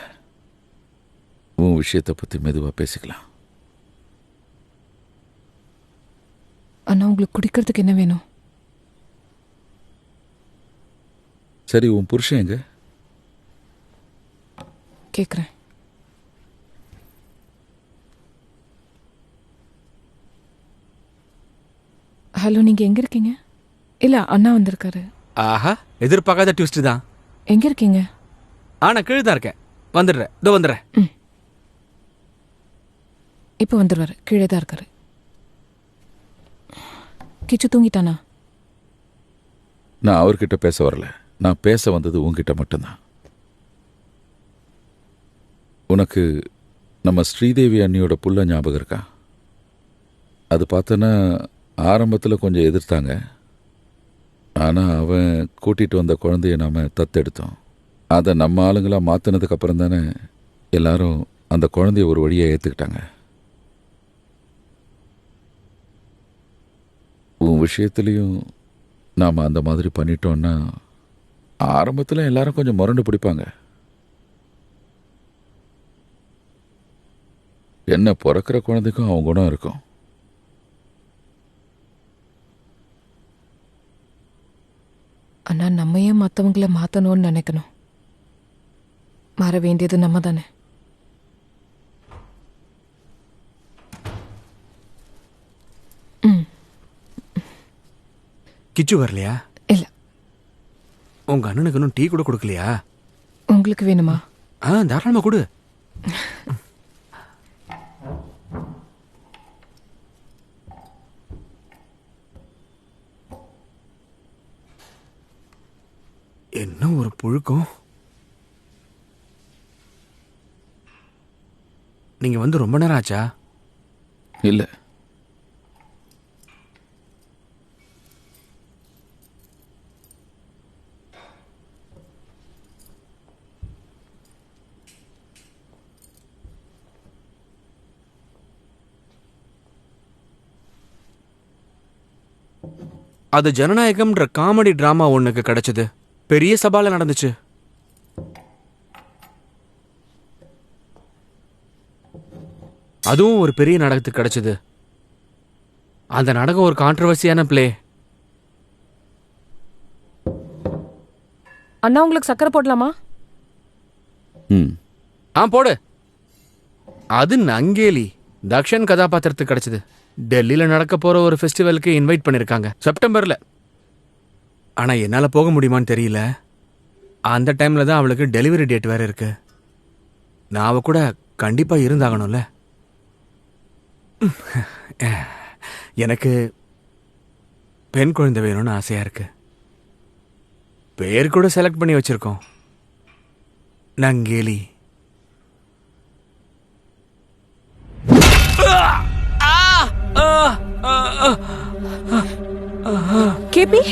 உன் விஷயத்தை பத்தி மெதுவா பேசிக்கலாம். அண்ணா உங்களுக்கு குடிக்கிறதுக்கு என்ன வேணும்? சரி உன் புருஷன் எங்க? கேக்குறேன். ஹலோ, நீங்க எங்க இருக்கீங்க? இல்ல, அண்ணா வந்திருக்காரு. ஆஹா, எதிர்பார்க்காத ட்விஸ்ட் தான். எங்க இருக்கீங்க? நான் கீழே தான் இருக்கேன். வந்துடுறேன், இதோ வந்துடுறேன். இப்போ வந்துடுவாரு. கீழே தான் இருக்காரு. கிச்சு தூங்கிட்டானா? நான் அவர்கிட்ட பேச வரல. நான் பேச வந்தது உன்கிட்ட மட்டும்தான். உனக்கு நம்ம ஸ்ரீதேவி அண்ணியோட புள்ள ஞாபகம் இருக்கா? அது பார்த்தோன்னா ஆரம்பத்தில் கொஞ்சம் எதிர்த்தாங்க. ஆனால் அவன் கூட்டிகிட்டு வந்த குழந்தைய நாம் தத்தெடுத்தோம். அதை நம்ம ஆளுங்களாக மாற்றினதுக்கு அப்புறம் தானே எல்லாரும் அந்த குழந்தைய ஒரு வழியை ஏற்றுக்கிட்டாங்க. உன் விஷயத்துலேயும் நாம் அந்த மாதிரி பண்ணிட்டோன்னா ஆரம்பத்தில் எல்லாரும் கொஞ்சம் முரண்டு பிடிப்பாங்க. என்ன பிறக்கிற குழந்தைக்கும் அவன் குணம் இருக்கும். ஆனா நம்ம ஏன் மற்றவங்கள மாற்றணும்னு நினைக்கணும்? மாற வேண்டியது நம்ம தானே. கிச்சு வரலையா? இல்ல. உங்க அண்ணனுக்கு இன்னும் டீ கூட கொடுக்கலையா? உங்களுக்கு வேணுமா? தாராளமா கொடு. என்ன ஒரு புழுக்கம். நீங்க வந்து ரொம்ப நேரம் ஆச்சா? இல்ல, அது ஜனநாயகம்ன்ற காமெடி டிராமா ஒண்ணுக்கு கிடைச்சது. பெரிய சபால நடந்துச்சு. அதுவும் ஒரு பெரிய நாடகத்துக்கு கிடைச்சது. அந்த நாடகம் ஒரு கான்ட்ரவர்சியான பிளே. அண்ணா உங்களுக்கு சக்கரை போடலாமா? போடு. அது நங்கேலி தக்ஷன் கதாபாத்திரத்துக்கு கிடைச்சது. டெல்லியில நடக்க போற ஒரு ஃபெஸ்டிவலுக்கு இன்வைட் பண்ணிருக்காங்க செப்டம்பர்ல. ஆனா என்னால போக முடியுமான்னு தெரியல. அந்த டைம்ல தான் அவளுக்கு டெலிவரி டேட் வேற இருக்கு. நான் அவ கூட கண்டிப்பா இருந்தாகணும்ல. எனக்கு பெண் குழந்தை வேணும்னு ஆசையா இருக்கு. பேர் கூட செலக்ட் பண்ணி வச்சிருக்கோம், நங்கேலி. கேபி,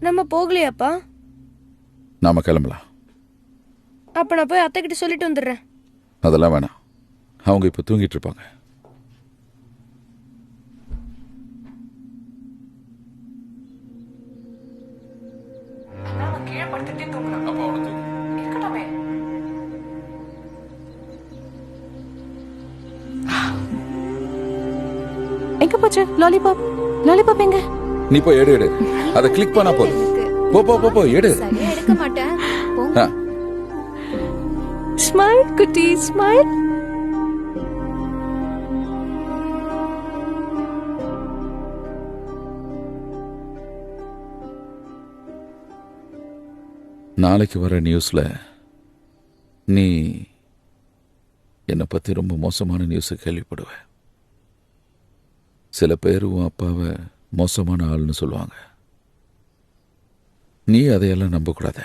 நம்ம போகலையாப்பா? நாம கிளம்பலாம். அப்ப நான் போய் அத்தை கிட்ட சொல்லிட்டு வந்துடுறேன். அதெல்லாம் வேணாம், அவங்க இப்ப தூங்கிட்டு இருப்பாங்க. எங்க போச்சு லாலிபாப்? லாலிபாப் எங்க? நீ போய் எடு. அதை கிளிக் பண்ணா போதும். போ எடு. எடுக்க மாட்டேன். ஸ்மைல் குட்டி, ஸ்மைல். நாளைக்கு வர நியூஸ்ல நீ என்னை பத்தி ரொம்ப மோசமான நியூஸ் கேள்விப்படுவ. சில பேர் உன் அப்பாவை மோசமான ஆள்னு சொல்லுவாங்க. நீ அதையெல்லாம் நம்பக்கூடாது.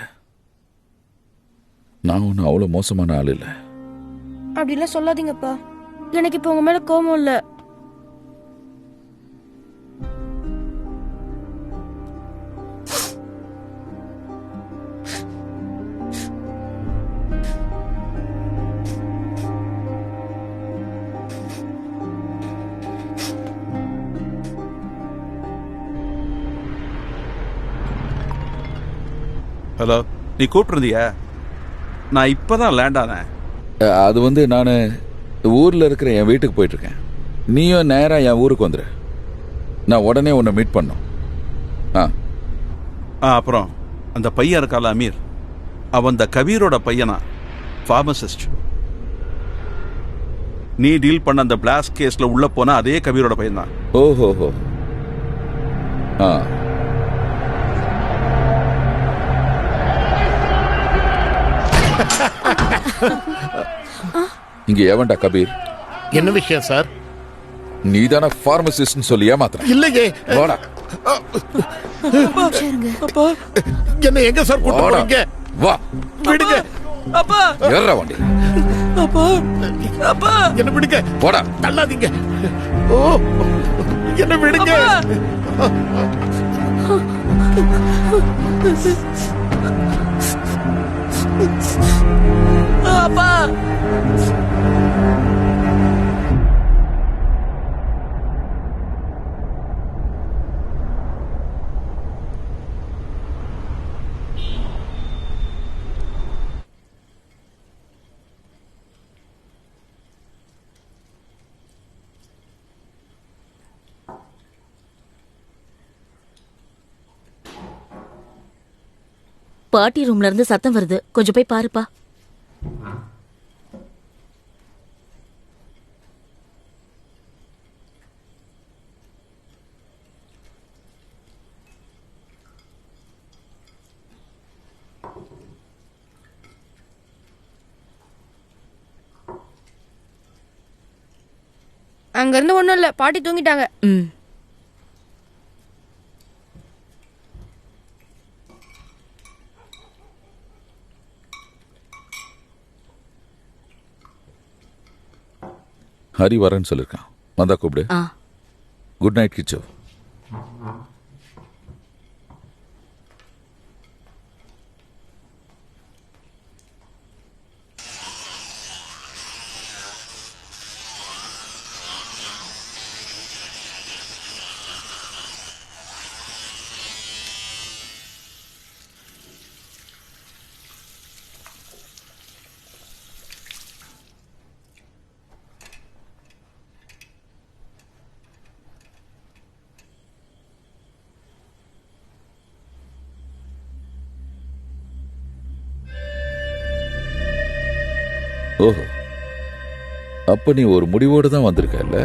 நான் ஒன்றும் அவ்வளோ மோசமான ஆள் இல்லை. அப்படிலாம் சொல்லாதீங்கப்பா. எனக்கு இப்போ உங்க மேல கோபம் இல்லை. ஹலோ, நீ கூப்பிட்டுருந்தியா? நான் இப்பதான் லேண்ட் ஆனேன். அது வந்து நான் ஊரில் இருக்கிற என் வீட்டுக்கு போயிட்டுருக்கேன். நீயும் நேராக என் ஊருக்கு வந்துடு. நான் உடனே உன்னை மீட் பண்ணோம். அப்புறம் அந்த பையன் இருக்கால அமீர், அவன் அந்த கபீரோட பையனா, ஃபார்மசிஸ்ட். நீ டீல் பண்ண அந்த பிளாஸ்ட் கேஸ்ல உள்ள போன அதே கபீரோட பையன் தான். ஓஹோஹோ. ஆ. இங்க எவன்டா கபீர்? என்ன விஷயம் சார்? நீதான பார்மசிஸ்ட் சொல்லி ஏமாத்துற? இல்லையே. வாடா. அப்பா என்ன எங்க சார் கூட்டு போறீங்க? வா. விடுங்க. அப்பா ஏறா வண்டி. அப்பா அப்பா என்ன விடுங்க. போடா. தள்ளாதீங்க. ஓ என்ன விடுங்க. அப்பா பாட்டி ரூம்ல இருந்து சத்தம் வருது, கொஞ்சம் போய் பாருப்பா. அங்க இருந்து ஒண்ணும் இல்ல, பாட்டி தூங்கிட்டாங்க. ஹரி வரேன்னு சொல்லிருக்கான், வந்தா கூப்பிடு. குட் நைட் கிச்சு. ஓஹோ, அப்ப நீ ஒரு முடிவோடு தான் வந்திருக்கல்ல?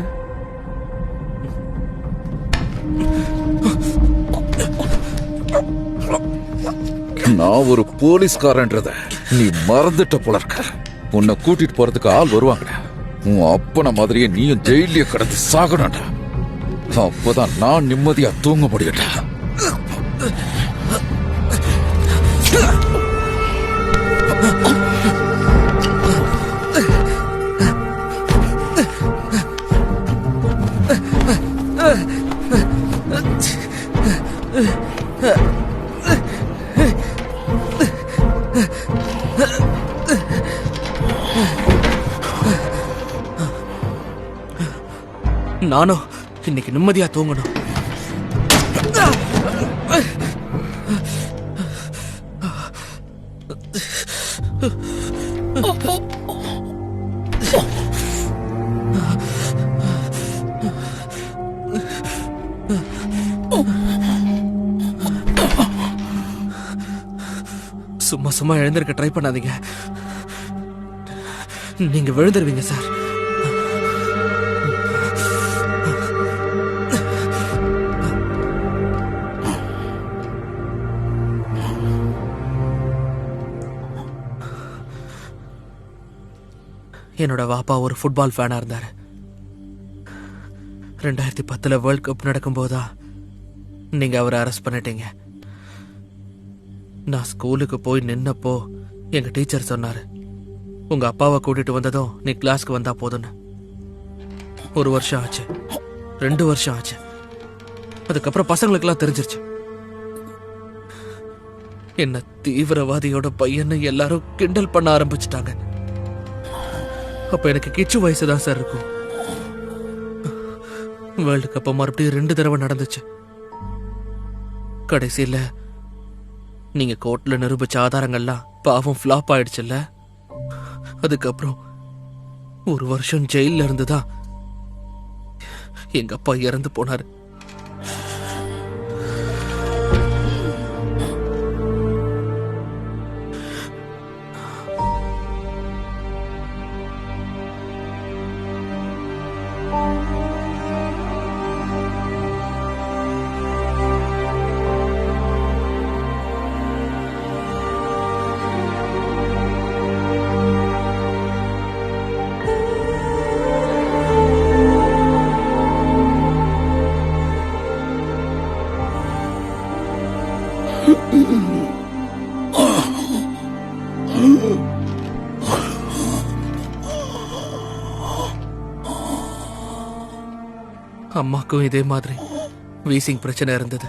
நான் ஒரு போலீஸ்காரன்றத நீ மறந்துட்ட போல இருக்க. உன்னை கூட்டிட்டு போறதுக்கு ஆள் வருவாங்கடா. உன் அப்பன மாதிரியே நீயும் ஜெயிலே கிடந்து சாகணும்டா. அப்பதான் நான் நிம்மதியா தூங்க முடியட்டா. நானும் இன்னைக்கு நிம்மதியா தூங்கணும். சும்மா சும்மா எழுந்திருக்க ட்ரை பண்ணாதீங்க, நீங்க விழுந்துருவீங்க சார். என்னோட வாப்பா ஒரு ஃபுட்பால் ஃபேனா இருந்தாரு. 2010 வேர்ல்ட் கப் நடக்கும்போதா நீங்க அவரை அரெஸ்ட் பண்ணிட்டீங்க. நான் ஸ்கூலுக்கு போய் நின்னப்போ எங்க டீச்சர் சொன்னாரு, உங்க அப்பாவை கூட்டிட்டு வந்ததும் நீ கிளாஸ்க்கு வந்தா போதும்னு. 1 வருஷம் ஆச்சு, 2 வருஷம் ஆச்சு. அதுக்கப்புறம் பசங்களுக்கெல்லாம் தெரிஞ்சிருச்சு என்ன தீவிரவாதியோட பையன்னு எல்லாரும் கிண்டல் பண்ண ஆரம்பிச்சிட்டாங்க. அப்ப எனக்கு கிச்சு வயசு தான் சார் இருக்கும். வேர்ல்டு கப் மறுபடியும் 2 தடவை நடந்துச்சு. கடைசியில நீங்க கோர்ட்ல நிரூபிச்ச ஆதாரங்கள்லாம் பாவம் ஃபிளாப் ஆயிடுச்சுல்ல. அதுக்கப்புறம் 1 வருஷம் ஜெயில இருந்துதான் எங்க அப்பா இறந்து போனாரு. அம்மாக்கும் இதே மாதிரி வீசிங் பிரச்சனை இருந்தது.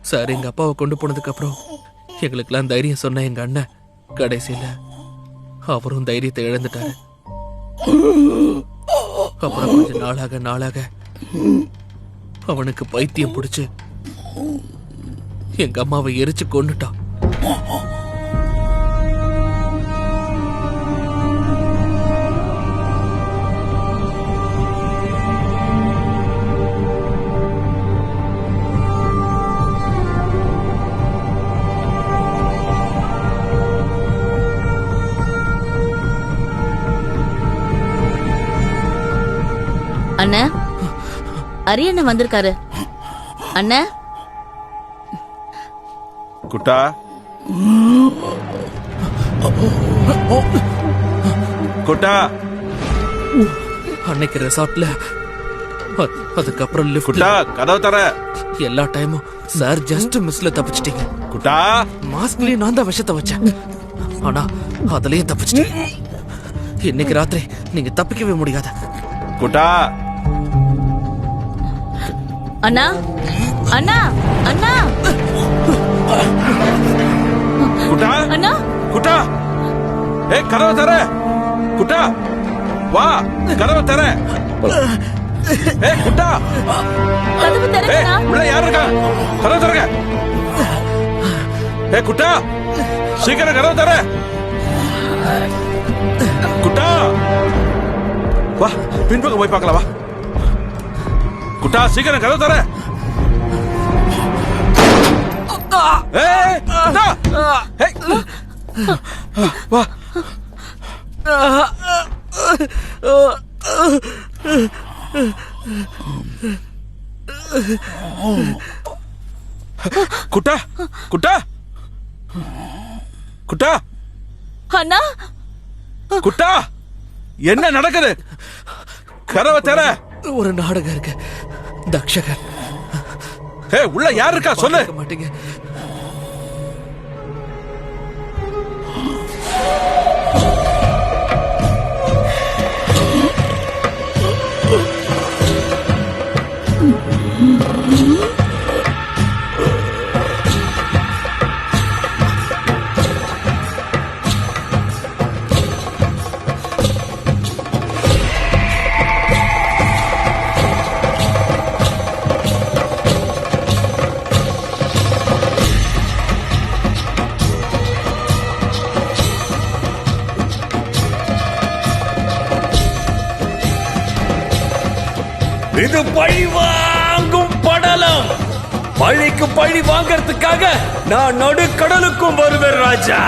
சார் எங்க அப்பாவை கொண்டு போனதுக்கு அப்புறம் எங்களுக்கெல்லாம் தைரியம் சொன்ன எங்க அண்ணன் கடைசியில அவரும் தைரியத்தை இழந்துட்டாரு. அப்புறம் கொஞ்ச நாளாக அவனுக்கு பைத்தியம் பிடிச்சு எங்க அம்மாவை எரிச்சு கொன்னுட்டான். அண்ணா, அரியண்ணன் வந்திருக்காரு. அண்ணா, குட்டா, குட்டா. அன்னைக்கு ரெசார்ட்ல அதுக்கப்புறம் குட்டா, கதவு தர. எல்லா டைமும் சார் ஜஸ்ட் மிஸ்ல தப்பிச்சிட்டீங்க. குட்டா, மாஸ்க்லயே நான் தான் விஷத்தை வச்சேன். ஆனா அதுலயும் தப்பிச்சிட்டீங்க. இன்னைக்கு ராத்திரி நீங்க தப்பிக்கவே முடியாத. குட்டா. அண்ணா, அண்ணா, அண்ணா. குட்டா, அண்ணா, குட்டா. கதவை தர. குட்டா, வா, கதவை தர. குட்டா, கதவு திறங்கண்ணா. உள்ள யார் இருக்கா? கதவை தரங்க. குட்டா, சீக்கிரம் கதவை தர. குட்டா, வா, பின்பக்கம் போய் பார்க்கலாம். வா குட்டா, சீக்கிரம் கதவை தர. வா. குட்டா, குட்டா, குட்டா. அண்ணா, குட்டா, என்ன நடக்குது? கதவை தர. ஒரு நாடகம் இருக்கு. தக்ஷகன். உள்ள யார் இருக்கா சொல்லு. மாட்டீங்க. இது பழி வாங்கும் படலம். பழிக்கு பழி வாங்கறதுக்காக நான் நடுக்கடலுக்கும் வருவேன் ராஜா.